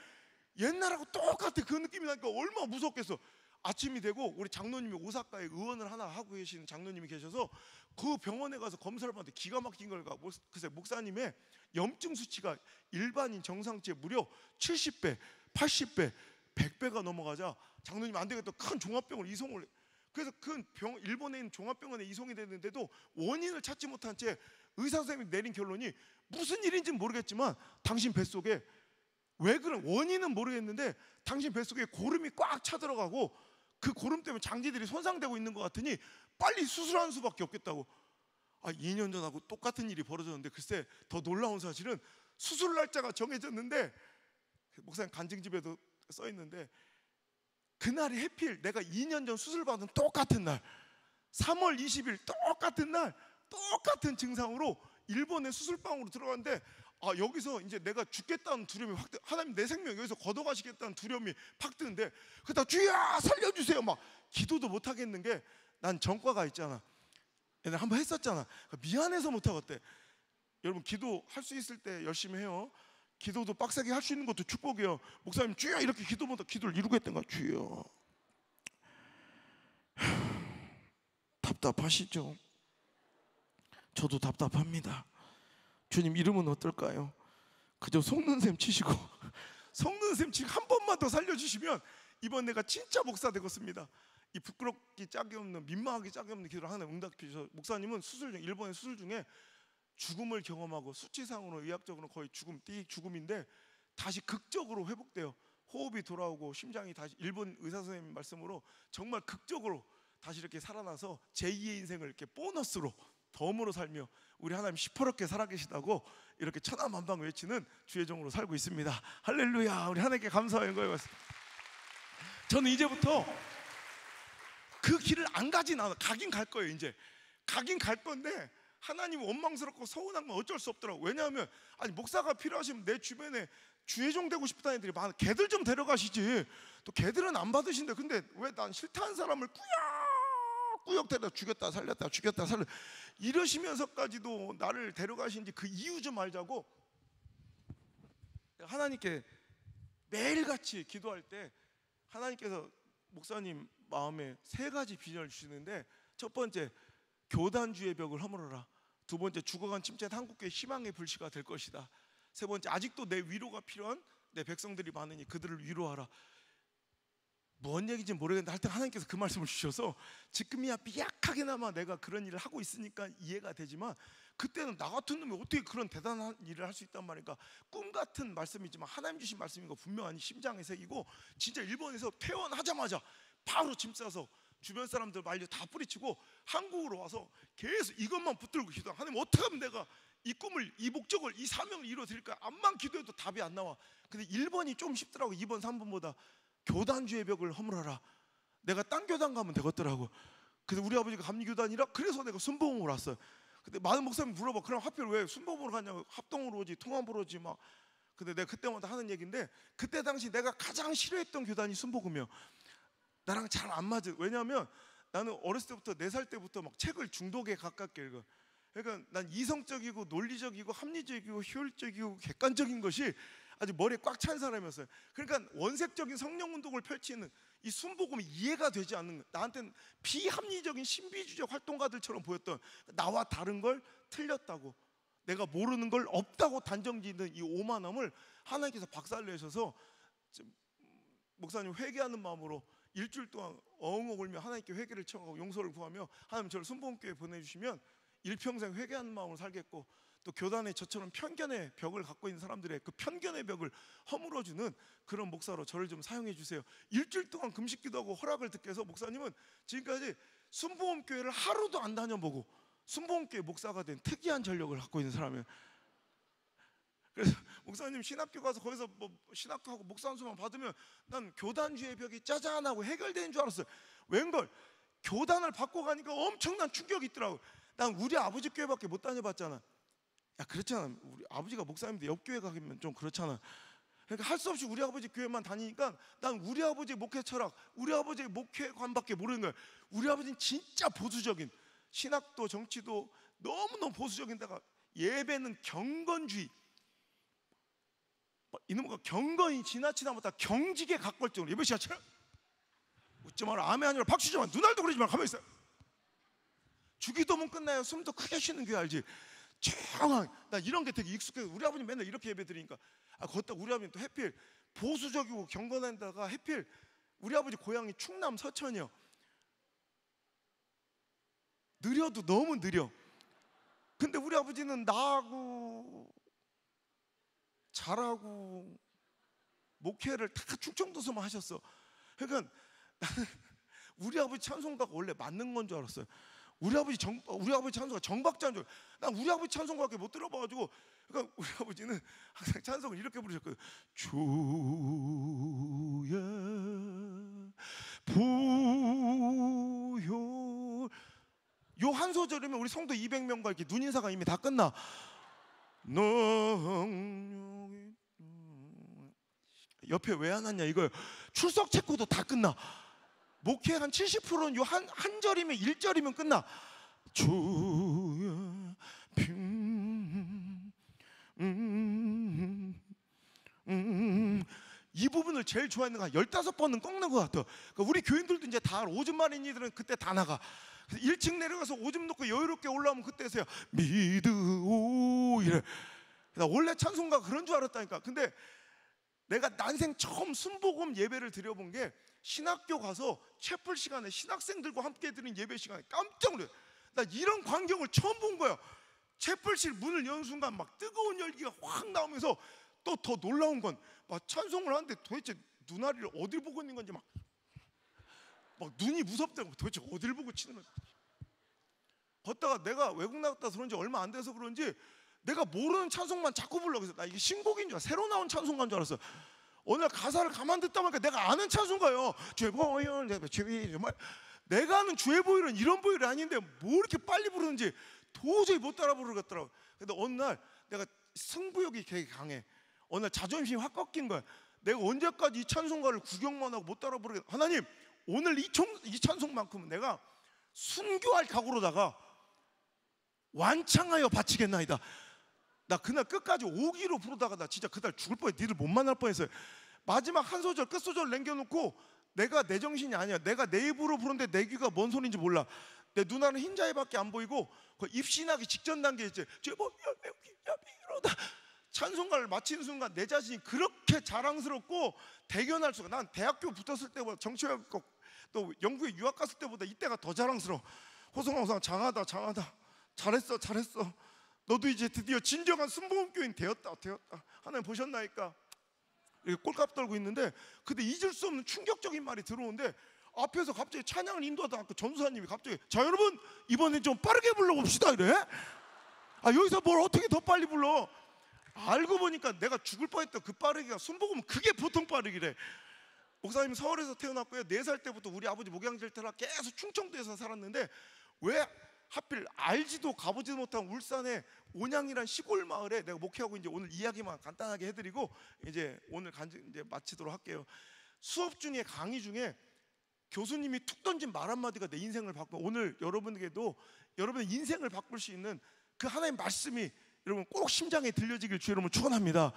Speaker 2: 옛날하고 똑같아. 그 느낌이 나니까 얼마나 무섭겠어. 아침이 되고 우리 장로님이 오사카에 의원을 하나 하고 계시는 장로님이 계셔서 그 병원에 가서 검사를 받는데 기가 막힌 걸 가고, 글쎄 목사님의 염증 수치가 일반인 정상치의 무려 70배, 80배, 100배가 넘어가자 장로님 안 되겠다, 큰 종합병을 이송을. 그래서 큰 일본에 있는 종합병원에 이송이 됐는데도 원인을 찾지 못한 채 의사 선생님이 내린 결론이 무슨 일인지는 모르겠지만 당신 뱃속에, 왜 그런 원인은 모르겠는데 당신 뱃속에 고름이 꽉 차들어가고 그 고름 때문에 장기들이 손상되고 있는 것 같으니 빨리 수술하는 수밖에 없겠다고. 2년 전하고 똑같은 일이 벌어졌는데, 글쎄 더 놀라운 사실은 수술 날짜가 정해졌는데 목사님 간증집에도 써 있는데 그날이 해필 내가 2년 전 수술 받은 똑같은 날, 3월 20일 똑같은 날 똑같은 증상으로 일본의 수술방으로 들어갔는데, 여기서 이제 내가 죽겠다는 두려움이 확, 하나님 내 생명 여기서 걷어가시겠다는 두려움이 팍 드는데, 그러다 주야 살려주세요 막 기도도 못 하겠는 게, 난 전과가 있잖아. 옛날에 한번 했었잖아. 미안해서 못 하겠대. 여러분 기도할 수 있을 때 열심히 해요. 기도도 빡세게 할 수 있는 것도 축복이에요. 목사님 주여 이렇게 기도 못하 기도를 이루고 했던 거야. 주여. 답답하시죠? 저도 답답합니다. 주님 이름은 어떨까요? 그저 속는 셈 치시고 속는 셈 치고 한 번만 더 살려주시면 이번 내가 진짜 목사 되겠습니다. 이 부끄럽기 짝이 없는, 민망하기 짝이 없는 기도를 하나님 응답해 주셔서, 목사님은 수술 중, 일본의 수술 중에 죽음을 경험하고 수치상으로 의학적으로 거의 죽음인데 다시 극적으로 회복돼요. 호흡이 돌아오고 심장이 다시, 일본 의사 선생님 말씀으로 정말 극적으로 다시 이렇게 살아나서 제2의 인생을 이렇게 보너스로 덤으로 살며 우리 하나님 시퍼렇게 살아계시다고 이렇게 천하만방 외치는 주의 종으로 살고 있습니다. 할렐루야. 우리 하나님께 감사하는 거예요. 저는 이제부터 그 길을 안 가진 않아. 가긴 갈 거예요. 이제 가긴 갈 건데 하나님 원망스럽고 서운한 건 어쩔 수 없더라고. 왜냐하면 목사가 필요하시면 내 주변에 주의종 되고 싶다는 애들이 많아. 걔들 좀 데려가시지. 또 걔들은 안 받으신대. 근데 왜 난 싫다는 사람을 꾸역꾸역 데려다 죽였다 살렸다 죽였다 살렸다 이러시면서까지도 나를 데려가신지 그 이유 좀 알자고 하나님께 매일같이 기도할 때 하나님께서 목사님 마음에 3가지 비전을 주시는데, 첫 번째, 교단주의 벽을 허물어라. 두 번째, 죽어간 침체는 한국교회 희망의 불씨가 될 것이다. 세 번째, 아직도 내 위로가 필요한 내 백성들이 많으니 그들을 위로하라. 뭔 얘기인지 모르겠는데 하여튼 하나님께서 그 말씀을 주셔서 지금이야 미약하게나마 내가 그런 일을 하고 있으니까 이해가 되지만, 그때는 나 같은 놈이 어떻게 그런 대단한 일을 할 수 있단 말이니까 꿈 같은 말씀이지만 하나님 주신 말씀인 거 분명하니 심장에 새기고, 진짜 일본에서 퇴원하자마자 바로 짐 싸서 주변 사람들 말려 다 뿌리치고 한국으로 와서 계속 이것만 붙들고 기도. 하나님 어떻게 하면 내가 이 꿈을, 이 목적을, 이 사명을 이루어드릴까? 암만 기도해도 답이 안 나와. 근데 1번이 좀 쉽더라고. 2번 3번보다. 교단주의 벽을 허물어라. 내가 딴 교단 가면 되겠더라고. 그래서 우리 아버지가 감리교단이라 그래서 내가 순복음으로 왔어요. 근데 많은 목사님 물어봐. 그럼 하필 왜 순복음으로 가냐고. 합동으로 오지 통합으로 오지 막. 근데 내가 그때마다 하는 얘기인데, 그때 당시 내가 가장 싫어했던 교단이 순복음이에요. 나랑 잘 안 맞아. 왜냐하면 나는 어렸을 때부터 4살 때부터 막 책을 중독에 가깝게 읽어. 그러니까 난 이성적이고 논리적이고 합리적이고 효율적이고 객관적인 것이 아주 머리에 꽉 찬 사람이었어요. 그러니까 원색적인 성령운동을 펼치는 이 순복음이 이해가 되지 않는, 나한테는 비합리적인 신비주의적 활동가들처럼 보였던, 나와 다른 걸 틀렸다고, 내가 모르는 걸 없다고 단정짓는 이 오만함을 하나님께서 박살내셔서 목사님 회개하는 마음으로 일주일 동안 엉엉 울며 하나님께 회개를 청하고 용서를 구하며, 하나님 저를 순복음교회에 보내주시면 일평생 회개하는 마음으로 살겠고, 또 교단에 저처럼 편견의 벽을 갖고 있는 사람들의 그 편견의 벽을 허물어주는 그런 목사로 저를 좀 사용해 주세요. 일주일 동안 금식 기도하고 허락을 듣게 해서 목사님은 지금까지 순복음교회를 하루도 안 다녀보고 순복음교회 목사가 된 특이한 전력을 갖고 있는 사람이에요. 그래서 목사님 신학교 가서 거기서 뭐 신학하고 목사 한 수만 받으면 난 교단주의 벽이 짜잔하고 해결되는 줄 알았어요. 웬걸 교단을 바꿔 가니까 엄청난 충격이 있더라고. 난 우리 아버지 교회밖에 못 다녀봤잖아. 야, 그렇잖아. 우리 아버지가 목사님인데 옆 교회 가면 좀 그렇잖아. 그러니까 할 수 없이 우리 아버지 교회만 다니니까 난 우리 아버지 목회 철학, 우리 아버지 목회관밖에 모르는 거야. 우리 아버지는 진짜 보수적인, 신학도 정치도 너무너무 보수적인 데가, 예배는 경건주의, 이놈과 경건이 지나치다 못하 경직에 가까울 정도로 예배 시간 차려. 웃지 마라. 아멘 아니라 박수 좀. 눈알도 그러지 마라. 가만히 있어. 주기도문 끝나요. 숨도 크게 쉬는 교회 알지? 조용한. 나 이런 게 되게 익숙해서 우리 아버님 맨날 이렇게 예배 드리니까, 거기다 우리 아버님 또 해필 보수적이고 경건한 데다가 해필 우리 아버지 고향이 충남 서천이요. 느려도 너무 느려. 근데 우리 아버지는 나하고 잘하고 목회를 다 충청도서만 하셨어. 그러니까 나는 우리 아버지 찬송가가 원래 맞는 건 줄 알았어요. 우리 아버지 찬송가 정박자인 줄. 난 우리 아버지 찬송가밖에 못 들어봐가지고. 그러니까 우리 아버지는 항상 찬송을 이렇게 부르셨거든. 주의 부요. 요 한 소절이면 우리 성도 200명과 이렇게 눈인사가 이미 다 끝나. 옆에 왜 안 왔냐 이거예요. 출석 체크도 다 끝나. 목회 한 70%는 요 한 절이면 1절이면 끝나. 주여 이 부분을 제일 좋아하는 거 한 15번은 꺾는 것 같아. 그러니까 우리 교인들도 이제 다 오줌 마린이들은 그때 다 나가. 1층 내려가서 오줌 놓고 여유롭게 올라오면 그때서야 믿으오 이래. 나 원래 찬송가 그런 줄 알았다니까. 근데 내가 난생 처음 순복음 예배를 드려본 게 신학교 가서 채플 시간에 신학생들과 함께 드린 예배 시간에 깜짝 놀랐어. 나 이런 광경을 처음 본 거야. 채플실 문을 여는 순간 막 뜨거운 열기가 확 나오면서, 또 더 놀라운 건 막 찬송을 하는데 도대체 눈알이를 어딜 보고 있는 건지 막 눈이 무섭다고. 도대체 어딜 보고 치는 거야. 걷다가 내가 외국 나갔다 그런지 얼마 안 돼서 그런지 내가 모르는 찬송만 자꾸 불러. 그래서 나 이게 신곡인 줄 알았어. 새로 나온 찬송가인 줄 알았어. 어느 날 가사를 가만 듣다 보니까 내가 아는 찬송가예요. 주의 보혈, 정말 내가 아는 주의 보혈은 이런 보혈이 아닌데 뭐 이렇게 빨리 부르는지 도저히 못 따라 부르겠더라고. 근데 어느 날 내가 승부욕이 되게 강해. 어느 날 자존심이 확 꺾인 거야. 내가 언제까지 이 찬송가를 구경만 하고 못 따라 부르겠다. 하나님, 오늘 이 찬송만큼은 내가 순교할 각오로다가 완창하여 바치겠나이다. 나 그날 끝까지 5기로 부르다가 나 진짜 그날 죽을 뻔해. 니를 못 만날 뻔했어요. 마지막 한 소절, 끝 소절 남겨놓고 내가 내 정신이 아니야. 내가 내 입으로 부르는데 내 귀가 뭔 소리인지 몰라. 내 눈알은 흰자에밖에 안 보이고 그 입신하기 직전 단계에 이제 이러다 찬송가를 마치는 순간 내 자신이 그렇게 자랑스럽고 대견할 수가. 난 대학교 붙었을 때보다 정치학 또 영국에 유학 갔을 때보다 이때가 더 자랑스러워. 호성호성 장하다 잘했어 너도 이제 드디어 진정한 순복음교인 되었다. 하나님 보셨나이까? 이렇게 꼴값 떨고 있는데 근데 잊을 수 없는 충격적인 말이 들어오는데 앞에서 갑자기 찬양을 인도하다 그 전도사님이 갑자기 자 여러분 이번엔 좀 빠르게 불러봅시다 이래. 여기서 뭘 어떻게 더 빨리 불러. 알고 보니까 내가 죽을 뻔했던 그 빠르기가 순복음은 그게 보통 빠르기래. 목사님 서울에서 태어났고요. 4살 때부터 우리 아버지 목양지를 따라 계속 충청도에서 살았는데 왜 하필 알지도 가보지도 못한 울산의 온양이란 시골 마을에 내가 목회하고 이제 오늘 이야기만 간단하게 해드리고 이제 오늘 이제 마치도록 할게요. 수업 중에 강의 중에 교수님이 툭 던진 말 한마디가 내 인생을 바꾸고 오늘 여러분에게도 여러분의 인생을 바꿀 수 있는 그 하나의 말씀이 여러분 꼭 심장에 들려지길 주 여러분 축원합니다.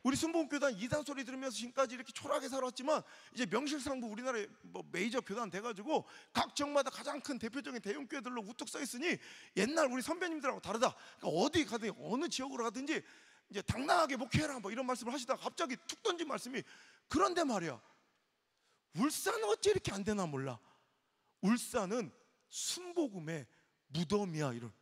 Speaker 2: 우리 순복음교단 이단 소리 들으면서 지금까지 이렇게 초라하게 살았지만 이제 명실상부 우리나라의 뭐 메이저 교단 돼가지고 각 지역마다 가장 큰 대표적인 대형 교회들로 우뚝 서 있으니 옛날 우리 선배님들하고 다르다. 그러니까 어디 가든지 어느 지역으로 가든지 이제 당당하게 목회해라 뭐 이런 말씀을 하시다가 갑자기 툭 던진 말씀이 그런데 말이야. 울산은 어째 이렇게 안 되나 몰라. 울산은 순복음의 무덤이야. 이런.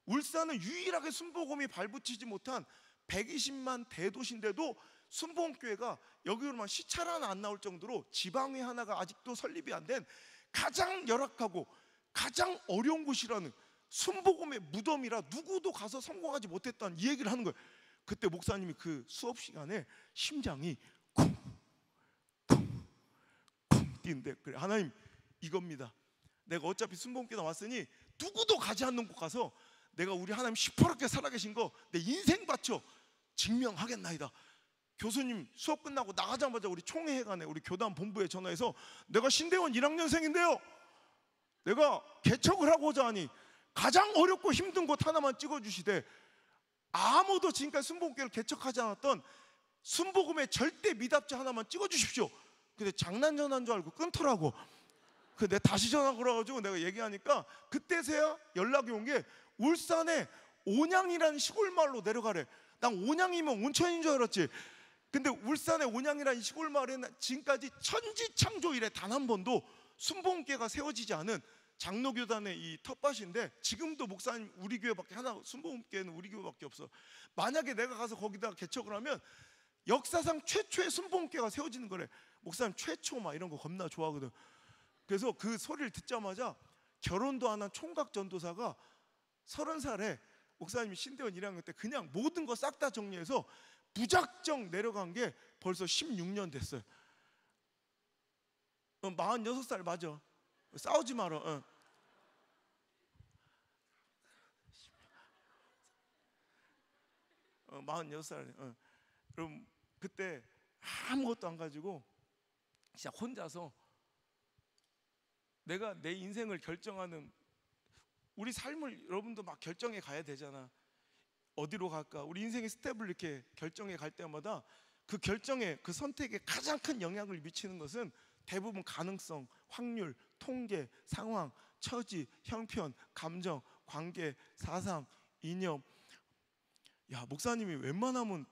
Speaker 2: 울산은 유일하게 순복음이 발붙이지 못한 120만 대도시인데도 순복음교회가 여기로만 시찰 하나 안 나올 정도로 지방회 하나가 아직도 설립이 안 된 가장 열악하고 가장 어려운 곳이라는 순복음의 무덤이라 누구도 가서 성공하지 못했다는 이 얘기를 하는 거예요. 그때 목사님이 그 수업 시간에 심장이 쿵쿵쿵 뛰는데 그래 하나님 이겁니다. 내가 어차피 순복음교회 왔으니 누구도 가지 않는 곳 가서 내가 우리 하나님 시퍼렇게 살아계신 거 내 인생 바쳐 증명하겠나이다. 교수님 수업 끝나고 나가자마자 우리 총회회관에 우리 교단 본부에 전화해서 내가 신대원 1학년생인데요 내가 개척을 하고자 하니 가장 어렵고 힘든 곳 하나만 찍어주시되 아무도 지금까지 순복음교회를 개척하지 않았던 순복음의 절대 미답자 하나만 찍어주십시오. 근데 장난 전화인 줄 알고 끊더라고. 내가 다시 전화 걸어가지고 내가 얘기하니까 그때서야 연락이 온 게 울산에 온양이라는 시골 마을로 내려가래. 난 온양이면 온천인 줄 알았지. 근데 울산의 온양이라는 시골 마을에는 지금까지 천지창조 이래 단 한 번도 순복음교회가 세워지지 않은 장로교단의 이 텃밭인데 지금도 목사님 우리 교회밖에 하나 순복음교회는 우리 교회밖에 없어. 만약에 내가 가서 거기다가 개척을 하면 역사상 최초의 순복음교회가 세워지는 거래. 목사님 최초 막 이런 거 겁나 좋아하거든. 그래서 그 소리를 듣자마자 결혼도 안 한 총각 전도사가 30살에 목사님이 신대원 1학년 때 그냥 모든 거 싹 다 정리해서 무작정 내려간 게 벌써 16년 됐어요. 46살 맞아. 싸우지 마라. 46살. 그럼 그때 아무것도 안 가지고 진짜 혼자서 내가 내 인생을 결정하는 우리 삶을 여러분도 막 결정해 가야 되잖아. 어디로 갈까? 우리 인생의 스텝을 이렇게 결정해 갈 때마다 그 결정에 그 선택에 가장 큰 영향을 미치는 것은 대부분 가능성, 확률, 통계, 상황, 처지, 형편, 감정, 관계, 사상, 이념. 야 목사님이 웬만하면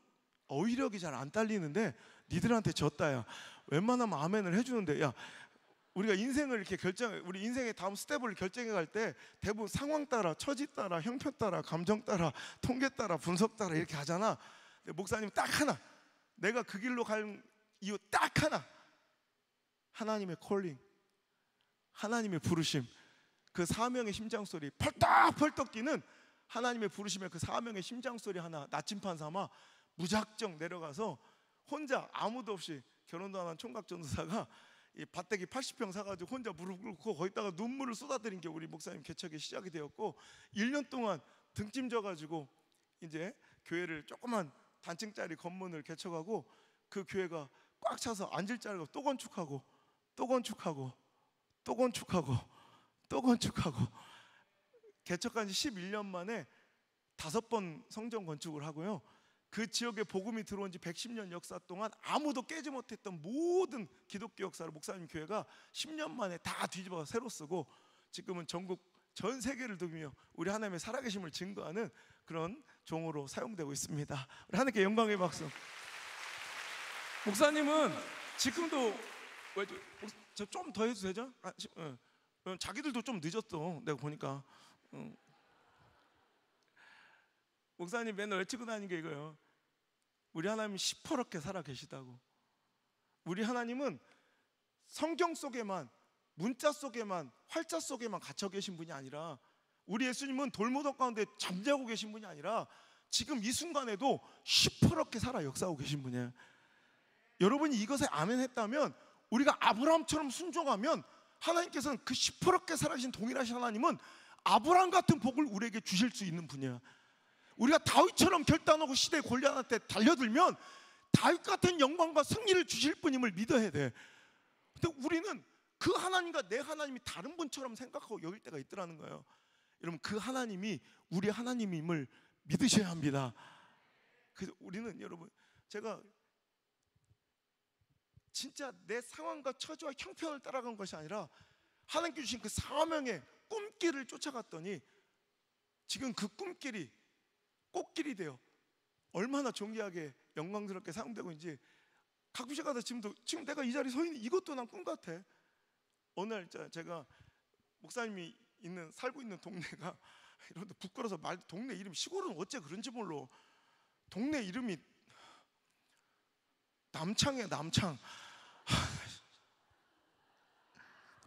Speaker 2: 어휘력이 잘 안 딸리는데 니들한테 졌다야. 웬만하면 아멘을 해주는데 야 우리가 인생을 이렇게 우리 인생의 다음 스텝을 결정해 갈 때 대부분 상황 따라, 처지 따라, 형편 따라, 감정 따라, 통계 따라, 분석 따라 이렇게 하잖아. 근데 목사님 딱 하나, 내가 그 길로 갈 이유 딱 하나, 하나님의 콜링, 하나님의 부르심, 그 사명의 심장소리 펄떡펄떡 뛰는 하나님의 부르심의 그 사명의 심장소리 하나 나침판 삼아 무작정 내려가서 혼자 아무도 없이 결혼도 안 한 총각 전도사가 이 밭대기 80평 사가지고 혼자 무릎 꿇고 거기다가 눈물을 쏟아들인 게 우리 목사님 개척의 시작이 되었고 1년 동안 등짐져가지고 이제 교회를 조그만 단층짜리 건물을 개척하고 그 교회가 꽉 차서 앉을 자리가 또 건축하고 또 건축하고 또 건축하고 또 건축하고 개척한 지 11년 만에 5번 성전 건축을 하고요. 그 지역에 복음이 들어온 지 110년 역사 동안 아무도 깨지 못했던 모든 기독교 역사를 목사님 교회가 10년 만에 다 뒤집어 새로 쓰고 지금은 전국 전 세계를 누비며 우리 하나님의 살아계심을 증거하는 그런 종으로 사용되고 있습니다. 우리 하나님께 영광의 박수. 목사님은 지금도 저 좀 더 해도 되죠? 자기들도 좀 늦었어. 내가 보니까 목사님 맨날 외치고 다니는 게 이거예요. 우리 하나님은 시퍼렇게 살아 계시다고. 우리 하나님은 성경 속에만, 문자 속에만, 활자 속에만 갇혀 계신 분이 아니라, 우리 예수님은 돌무덤 가운데 잠자고 계신 분이 아니라 지금 이 순간에도 시퍼렇게 살아 역사하고 계신 분이에요. 여러분이 이것에 아멘 했다면, 우리가 아브라함처럼 순종하면 하나님께서는 그 시퍼렇게 살아계신 동일하신 하나님은 아브라함 같은 복을 우리에게 주실 수 있는 분이에요. 우리가 다윗처럼 결단하고 시대 골리앗한테 달려들면 다윗 같은 영광과 승리를 주실 분임을 믿어야 돼. 근데 우리는 그 하나님과 내 하나님이 다른 분처럼 생각하고 여길 때가 있더라는 거예요. 여러분, 그 하나님이 우리 하나님임을 믿으셔야 합니다. 그래서 우리는, 여러분, 제가 진짜 내 상황과 처지와 형편을 따라간 것이 아니라 하나님께 주신 그 사명의 꿈길을 쫓아갔더니 지금 그 꿈길이 꽃길이 되어 얼마나 존귀하게 영광스럽게 사용되고 있는지 가끔씩 가다 지금 내가 이 자리에 서 있는 이것도 난 꿈 같아. 어느 날 제가 목사님이 살고 있는 동네가 이런데 부끄러워서 동네 이름, 시골은 어째 그런지 몰라. 동네 이름이 남창이야, 남창.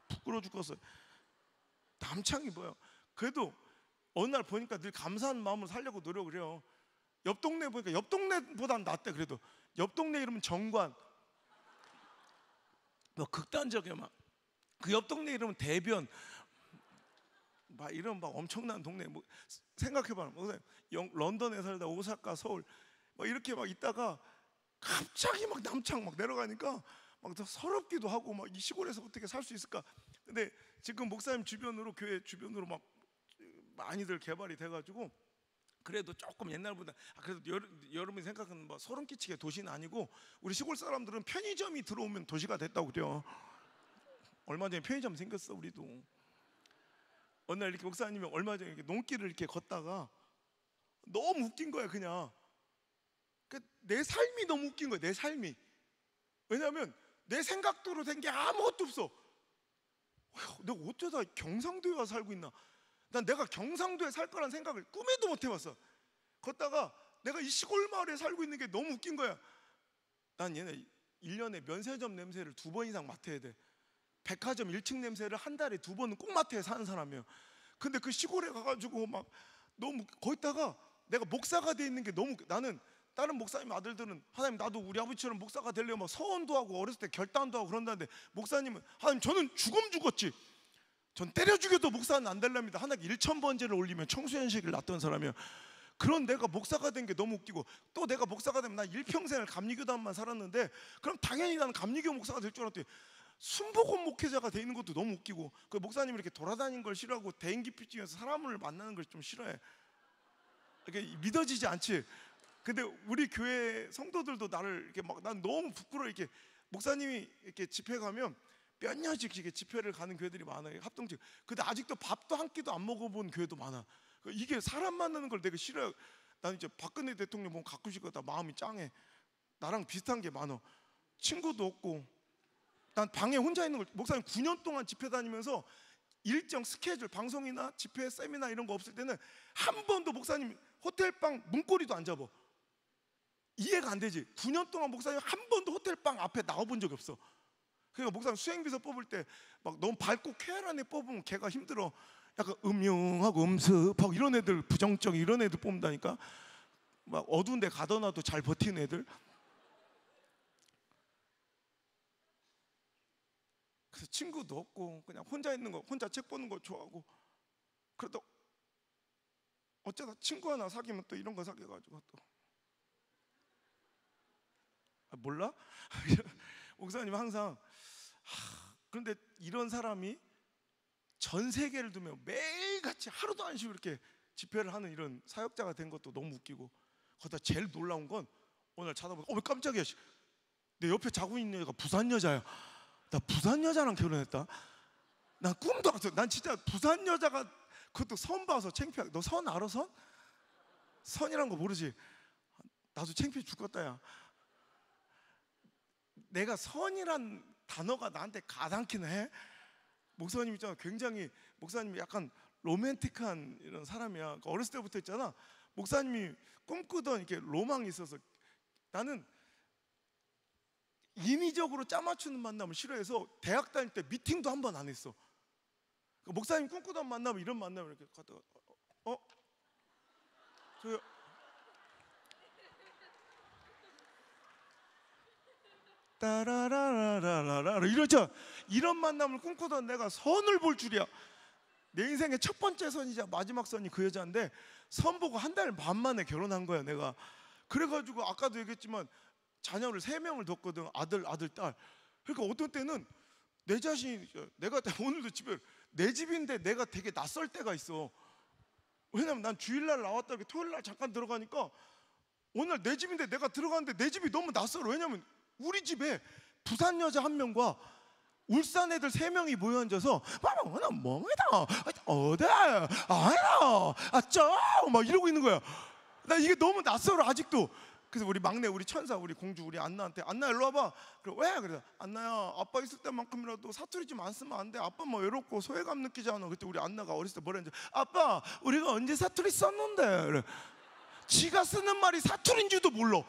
Speaker 2: 부끄러워 죽겠어. 남창이 뭐야? 그래도 어느 날 보니까 늘 감사한 마음을 살려고 노력을 해요. 옆 동네 보니까 옆 동네보단 낫대. 그래도 옆 동네 이름은 정관. 뭐 극단적이야. 막 그 옆 동네 이름은 대변. 막 이런 막 엄청난 동네. 뭐 생각해봐. 런던에 살다 오사카, 서울 막 이렇게 막 있다가 갑자기 막 남창 막 내려가니까 막 더 서럽기도 하고, 막 이 시골에서 어떻게 살 수 있을까? 근데 지금 목사님 주변으로, 교회 주변으로 막 많이들 개발이 돼가지고 그래도 조금 옛날보다, 그래도 여러분이 생각하는 뭐 소름 끼치게 도시는 아니고, 우리 시골 사람들은 편의점이 들어오면 도시가 됐다고 그래요. 얼마 전에 편의점 생겼어. 우리도 어느 날 이렇게 목사님이 얼마 전에 이렇게 농길을 이렇게 걷다가 너무 웃긴 거야. 그냥 내 삶이 너무 웃긴 거야. 내 삶이. 왜냐하면 내 생각대로 된 게 아무것도 없어. 내가 어쩌다 경상도에 와서 살고 있나? 난 내가 경상도에 살 거란 생각을 꿈에도 못 해봤어. 걷다가 내가 이 시골 마을에 살고 있는 게 너무 웃긴 거야. 난 얘네 1년에 면세점 냄새를 2번 이상 맡아야 돼. 백화점 1층 냄새를 한 달에 2번은 꼭 맡아야 사는 사람이에요. 근데 그 시골에 가가지고 막 너무, 거기다가 내가 목사가 돼 있는 게 너무, 나는 다른 목사님 아들들은 하나님 나도 우리 아버지처럼 목사가 되려면 막 서원도 하고 어렸을 때 결단도 하고 그런다는데, 목사님은 하나님 저는 죽었지. 전 때려 죽여도 목사는 안 될랍니다. 하나님 1,000번째를 올리면 청소년식을 낳던 사람이에요. 그런 내가 목사가 된 게 너무 웃기고, 또 내가 목사가 되면 난 일평생을 감리교단만 살았는데 그럼 당연히 나는 감리교 목사가 될 줄 알았더니 순복음 목회자가 돼 있는 것도 너무 웃기고, 그 목사님이 이렇게 돌아다니는 걸 싫어하고 대인기피증에서 사람을 만나는 걸 좀 싫어해. 이게 믿어지지 않지. 근데 우리 교회 성도들도 나를 이렇게 막, 난 너무 부끄러워. 이렇게 목사님이 이렇게 집회 가면 몇 년씩 이렇게 집회를 가는 교회들이 많아요. 합동집. 근데 아직도 밥도 한 끼도 안 먹어본 교회도 많아. 이게 사람 만나는 걸 내가 싫어요. 나는 이제 박근혜 대통령 보면 가끔씩 다 마음이 짱해. 나랑 비슷한 게 많아. 친구도 없고. 난 방에 혼자 있는 걸, 목사님 9년 동안 집회 다니면서 일정 스케줄, 방송이나 집회, 세미나 이런 거 없을 때는 한 번도 목사님 호텔방 문고리도 안 잡아. 이해가 안 되지. 9년 동안 목사님 한 번도 호텔방 앞에 나와본 적이 없어. 그러니까 목사님 수행비서 뽑을 때 막 너무 밝고 쾌활한 애 뽑으면 걔가 힘들어. 약간 음흉하고 음습하고 이런 애들, 부정적 이런 애들 뽑는다니까. 막 어두운 데 가둬놔도 잘 버티는 애들. 그래서 친구도 없고 그냥 혼자 있는 거, 혼자 책 보는 거 좋아하고. 그래도 어쩌다 친구 하나 사귀면 또 이런 거 사귀어가지고 또 몰라? 목사님 항상 그런데 이런 사람이 전 세계를 두며 매일같이 하루도 안 쉬고 이렇게 집회를 하는 이런 사역자가 된 것도 너무 웃기고, 거기다 제일 놀라운 건 오늘 찾아보니까 왜 깜짝이야, 내 옆에 자고 있는 여자가 부산 여자야. 나 부산 여자랑 결혼했다. 난 꿈도 안 꿨어. 난 진짜 부산 여자가, 그것도 선 봐서 창피하게. 너 선 알아? 선? 선이란 거 모르지? 나도 창피해 죽겠다 야. 내가 선이란 단어가 나한테 가당키는 해? 목사님 있잖아, 굉장히 목사님이 약간 로맨틱한 이런 사람이야. 그러니까 어렸을 때부터 있잖아, 목사님이 꿈꾸던 이렇게 로망이 있어서. 나는 인위적으로 짜맞추는 만남을 싫어해서 대학 다닐 때 미팅도 한 번 안 했어. 그러니까 목사님 꿈꾸던 만나면 이런 만남을 이렇게 갔다가 저요. 따라라라라라 이러죠. 이런 만남을 꿈꾸던 내가 선을 볼 줄이야. 내 인생의 첫 번째 선이자 마지막 선이 그 여자인데, 선 보고 한 달 반 만에 결혼한 거야 내가. 그래가지고 아까도 얘기했지만 자녀를 3명을 뒀거든. 아들, 딸. 그러니까 어떤 때는 내 자신이, 내가 오늘도 집에, 내 집인데 내가 되게 낯설 때가 있어. 왜냐면 난 주일날 나왔다 이렇게 토요일날 잠깐 들어가니까, 오늘 내 집인데 내가 들어갔는데 내 집이 너무 낯설어. 왜냐면 우리 집에 부산 여자 1명과 울산 애들 3명이 모여 앉아서 나 멍이다 어디 아니라 막 이러고 있는 거야. 나 이게 너무 낯설어 아직도. 그래서 우리 막내, 우리 천사, 우리 공주, 우리 안나한테, 안나 일로 와봐. 그래, 왜? 그래, 안나야, 아빠 있을 때만큼이라도 사투리 좀 안 쓰면 안 돼. 아빠 뭐 외롭고 소외감 느끼잖아. 그때 우리 안나가 어렸을 때 뭐라 했는지, 아빠 우리가 언제 사투리 썼는데. 그래. 지가 쓰는 말이 사투리인 줄도 몰라.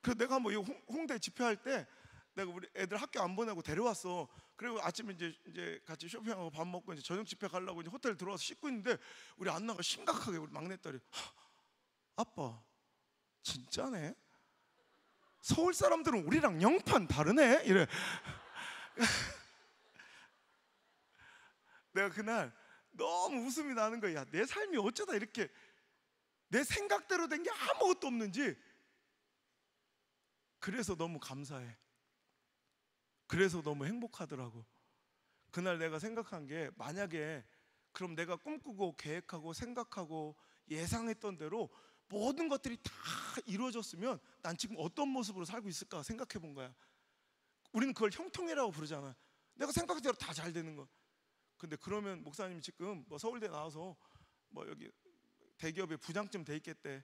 Speaker 2: 그래서 내가 한번 홍대 집회할 때 내가 우리 애들 학교 안 보내고 데려왔어. 그리고 아침에 이제 같이 쇼핑하고 밥 먹고 이제 저녁 집회 가려고 이제 호텔 들어와서 씻고 있는데, 우리 안나가 심각하게, 우리 막내딸이, 아빠 진짜네? 서울 사람들은 우리랑 영판 다르네? 이래. 내가 그날 너무 웃음이 나는 거야. 야, 내 삶이 어쩌다 이렇게 내 생각대로 된 게 아무것도 없는지. 그래서 너무 감사해. 그래서 너무 행복하더라고. 그날 내가 생각한 게, 만약에 그럼 내가 꿈꾸고 계획하고 생각하고 예상했던 대로 모든 것들이 다 이루어졌으면 난 지금 어떤 모습으로 살고 있을까 생각해 본 거야. 우리는 그걸 형통이라고 부르잖아. 내가 생각한 대로 다 잘 되는 거. 근데 그러면 목사님이 지금 뭐 서울대 나와서 뭐 여기 대기업에 부장쯤 돼 있겠대.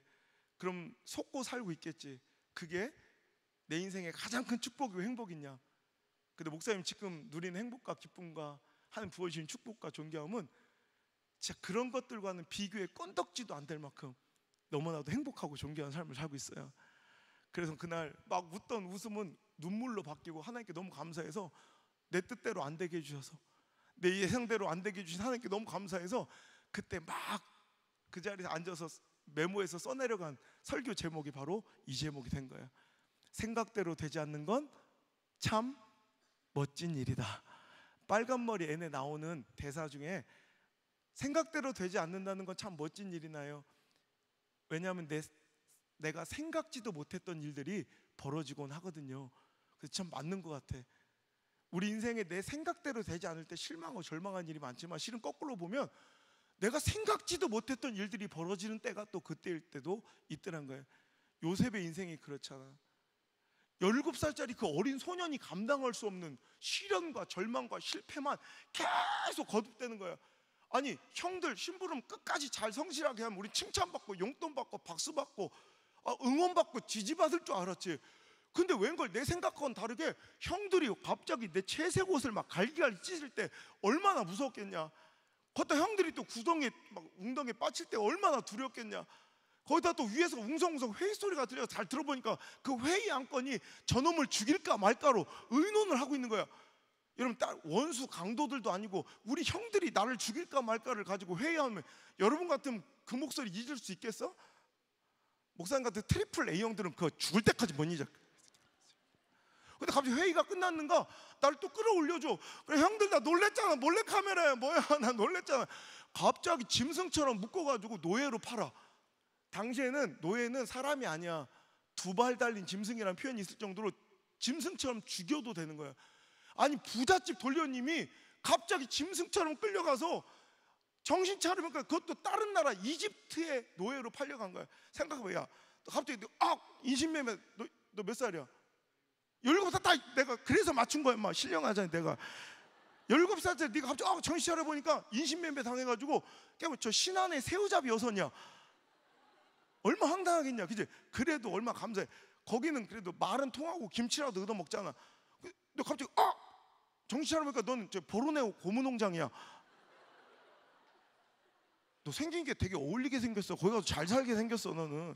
Speaker 2: 그럼 속고 살고 있겠지. 그게 내 인생의 가장 큰 축복이고 행복이냐? 근데 목사님 지금 누리는 행복과 기쁨과 하나님 부어주신 축복과 존경함은 진짜 그런 것들과는 비교에 꼰덕지도 안 될 만큼 너무나도 행복하고 존경하는 삶을 살고 있어요. 그래서 그날 막 웃던 웃음은 눈물로 바뀌고, 하나님께 너무 감사해서, 내 뜻대로 안 되게 해주셔서, 내 예상대로 안 되게 해주신 하나님께 너무 감사해서, 그때 막 그 자리에 앉아서 메모해서 써내려간 설교 제목이 바로 이 제목이 된 거예요. 생각대로 되지 않는 건 참 멋진 일이다. 빨간머리 앤에 나오는 대사 중에 생각대로 되지 않는다는 건 참 멋진 일이나요? 왜냐하면 내가 생각지도 못했던 일들이 벌어지곤 하거든요. 그래서 참 맞는 것 같아. 우리 인생에 내 생각대로 되지 않을 때 실망하고 절망한 일이 많지만, 실은 거꾸로 보면 내가 생각지도 못했던 일들이 벌어지는 때가 또 그때일 때도 있더란 거예요. 요셉의 인생이 그렇잖아. 17살짜리 그 어린 소년이 감당할 수 없는 시련과 절망과 실패만 계속 거듭되는 거예요. 아니, 형들 심부름 끝까지 잘 성실하게 하면 우리 칭찬받고 용돈 받고 박수 받고 응원받고 지지받을 줄 알았지. 근데 웬걸 내 생각과는 다르게 형들이 갑자기 내 채색 옷을 막 갈기갈기 찢을 때 얼마나 무서웠겠냐. 거기다 형들이 또 구덩이에 막 웅덩이에 빠칠 때 얼마나 두렵겠냐. 거기다 또 위에서 웅성웅성 회의 소리가 들려서 잘 들어보니까 그 회의 안건이 저놈을 죽일까 말까로 의논을 하고 있는 거야. 여러분, 원수 강도들도 아니고 우리 형들이 나를 죽일까 말까를 가지고 회의하면 여러분 같으면 그 목소리 잊을 수 있겠어? 목사님 같은 트리플 A 형들은 그거 죽을 때까지 못 잊어. 근데 갑자기 회의가 끝났는가 나를 또 끌어올려줘. 그래, 형들 나 놀랬잖아. 몰래카메라야 뭐야. 나 놀랬잖아. 갑자기 짐승처럼 묶어가지고 노예로 팔아. 당시에는 노예는 사람이 아니야. 두 발 달린 짐승이라는 표현이 있을 정도로 짐승처럼 죽여도 되는 거예요. 아니 부잣집 돌려님이 갑자기 짐승처럼 끌려가서 정신 차리니까 그것도 다른 나라 이집트의 노예로 팔려간 거야. 생각해봐. 야, 너 갑자기 인신매매 너 몇 살이야? 17살 다 내가 그래서 맞춘 거야. 막 신령하잖아. 내가 17살 때 네가 갑자기 정신 차려보니까 인신매매 당해가지고 저 신안의 새우잡이 여선이야. 얼마 황당하겠냐, 그지? 그래도 얼마 감사해. 거기는 그래도 말은 통하고 김치라도 얻어 먹잖아. 너 갑자기 정신 차려보니까 넌 저 보르네오 고무농장이야. 너 생긴 게 되게 어울리게 생겼어. 거기 가서 잘 살게 생겼어 너는.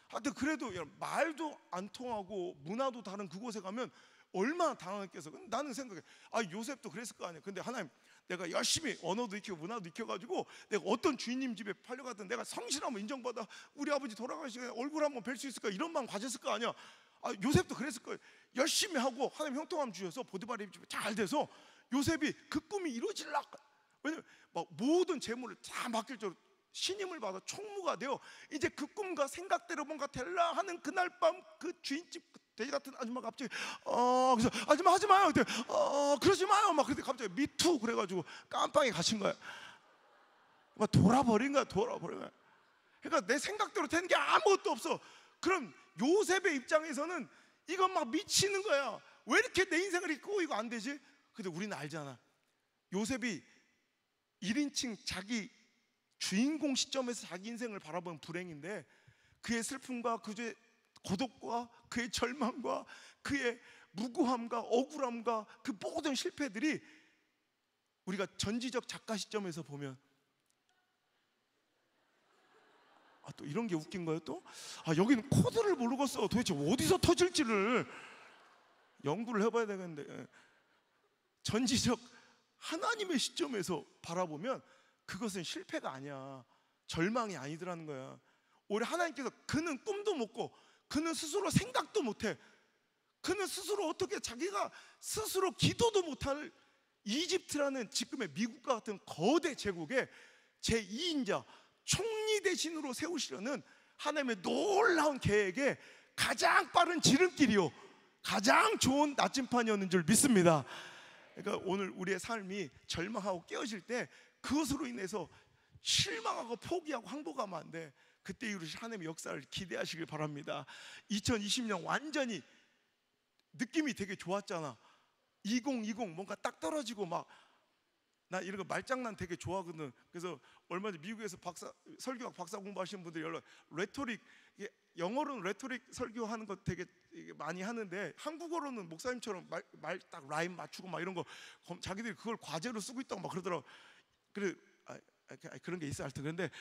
Speaker 2: 하여튼 그래도 말도 안 통하고 문화도 다른 그곳에 가면 얼마나 당황했겠어. 나는 생각해, 요셉도 그랬을 거 아니야. 근데 하나님, 내가 열심히 언어도 익히고 문화도 익혀가지고 내가 어떤 주인님 집에 팔려갔든 내가 성실하면 인정받아 우리 아버지 돌아가시기 전에 얼굴 한번 뵐 수 있을까, 이런 마음 가졌을 거 아니야. 요셉도 그랬을 거예요. 열심히 하고 하나님 형통함 주셔서 보디바리 집에 잘 돼서 요셉이 그 꿈이 이루어질라. 왜냐면 막 모든 재물을 다 맡길 정도로 신임을 받아 총무가 되어 이제 그 꿈과 생각대로 뭔가 될라 하는 그날 밤 그 주인집 돼지 같은 아줌마가 갑자기 그래서 아줌마 하지 마요. 그때 그러지 마요. 막 그때 갑자기 미투 그래가지고 깜빵에 갇힌 거야. 막 돌아버린 거야. 그러니까 내 생각대로 되는 게 아무것도 없어. 그럼 요셉의 입장에서는 이건 막 미치는 거야. 왜 이렇게 내 인생을 이끌고 이거 안 되지? 근데 우리는 알잖아. 요셉이 1인칭 자기 주인공 시점에서 자기 인생을 바라보는 불행인데 그의 슬픔과 그의 고독과 그의 절망과 그의 무고함과 억울함과 그 모든 실패들이 우리가 전지적 작가 시점에서 보면 또 이런 게 웃긴 거예요. 또 여기는 코드를 모르겠어. 도대체 어디서 터질지를 연구를 해봐야 되겠는데, 전지적 하나님의 시점에서 바라보면 그것은 실패가 아니야, 절망이 아니더라는 거야. 오히려 하나님께서 그는 꿈도 못 꿔, 그는 스스로 생각도 못해, 그는 스스로 어떻게 자기가 스스로 기도도 못할 이집트라는 지금의 미국과 같은 거대 제국의 제2인자 총리 대신으로 세우시려는 하나님의 놀라운 계획에 가장 빠른 지름길이요, 가장 좋은 나침판이었는 줄 믿습니다. 그러니까 오늘 우리의 삶이 절망하고 깨어질 때 그것으로 인해서 실망하고 포기하고 항복하면 안 돼. 그때 이루실 하나님의 역사를 기대하시길 바랍니다. 2020년 완전히 느낌이 되게 좋았잖아. 2020 뭔가 딱 떨어지고 막, 나 이런 거 말장난 되게 좋아하거든. 그래서 얼마 전에 미국에서 설교학 박사 공부하시는 분들이 연락, 레토릭, 영어로는 레토릭 설교하는 거 되게 많이 하는데 한국어로는 목사님처럼 말 딱 라임 맞추고 막 이런 거 자기들이 그걸 과제로 쓰고 있다고 막 그러더라고. 그래, 그런 게 있어. 하여튼 그런데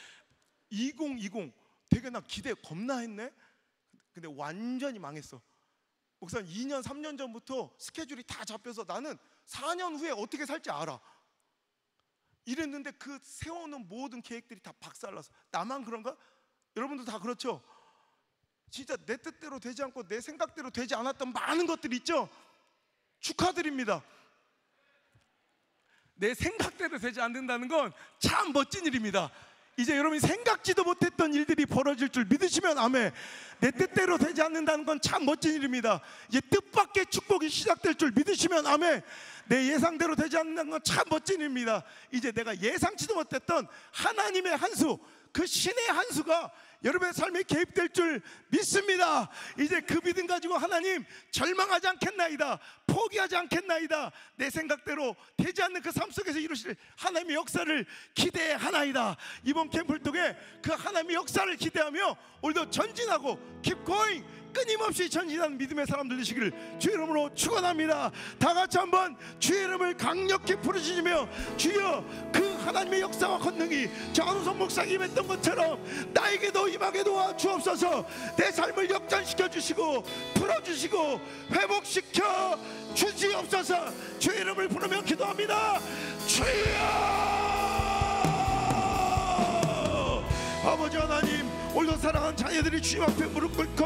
Speaker 2: 2020 되게 나 기대 겁나 했네. 근데 완전히 망했어. 목사님 2년 3년 전부터 스케줄이 다 잡혀서 나는 4년 후에 어떻게 살지 알아. 이랬는데 그 세워놓은 모든 계획들이 다 박살났어. 나만 그런가? 여러분도 다 그렇죠? 진짜 내 뜻대로 되지 않고 내 생각대로 되지 않았던 많은 것들이 있죠? 축하드립니다. 내 생각대로 되지 않는다는 건 참 멋진 일입니다. 이제 여러분이 생각지도 못했던 일들이 벌어질 줄 믿으시면 아멘. 내 뜻대로 되지 않는다는 건 참 멋진 일입니다. 이제 뜻밖의 축복이 시작될 줄 믿으시면 아멘. 내 예상대로 되지 않는다는 건 참 멋진 일입니다. 이제 내가 예상치도 못했던 하나님의 한 수, 그 신의 한 수가 여러분의 삶에 개입될 줄 믿습니다. 이제 그 믿음 가지고 하나님 절망하지 않겠나이다, 포기하지 않겠나이다, 내 생각대로 되지 않는 그 삶 속에서 이루실 하나님의 역사를 기대하나이다. 이번 캠프를 통해 그 하나님의 역사를 기대하며 오늘도 전진하고 keep going, 끊임없이 전진하는 믿음의 사람들 되시기를 주의 이름으로 축원합니다. 다 같이 한번 주의 이름을 강력히 부르짖으며, 주여 그 하나님의 역사와 권능이 장우성 목사님 임했던 것처럼 나에게도 임하게 도와주옵소서. 내 삶을 역전시켜 주시고 풀어주시고 회복시켜 주시옵소서. 주의 이름을 부르며 기도합니다. 주여! 아버지 하나님, 오늘도 사랑하는 자녀들이 주님 앞에 무릎 꿇고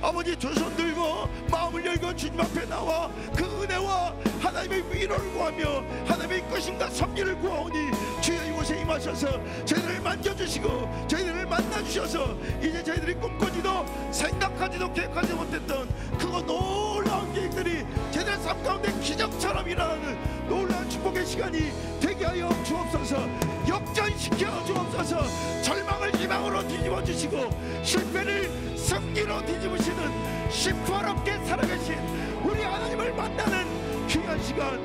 Speaker 2: 아버지 두 손 들고 마음을 열고 주님 앞에 나와 그 은혜와 하나님의 위로를 구하며 하나님의 이끄심과 섭리를 구하오니 주여
Speaker 3: 이곳에 임하셔서 저희들을 만져주시고 저희들을 만나주셔서 이제 저희들이 꿈꾸지도 생각하지도 계획하지 못했던 그거 놀라운 계획들이 저희들의 삶 가운데 기적처럼 일어나는 놀라운 축복의 시간이 되게 하여 주옵소서. 역전시켜 주옵소서. 절망을 희망으로 뒤집어 주시고 실패를 승리로 뒤집으시는 시퍼롭게 살아계신 우리 하나님을 만나는 귀한 시간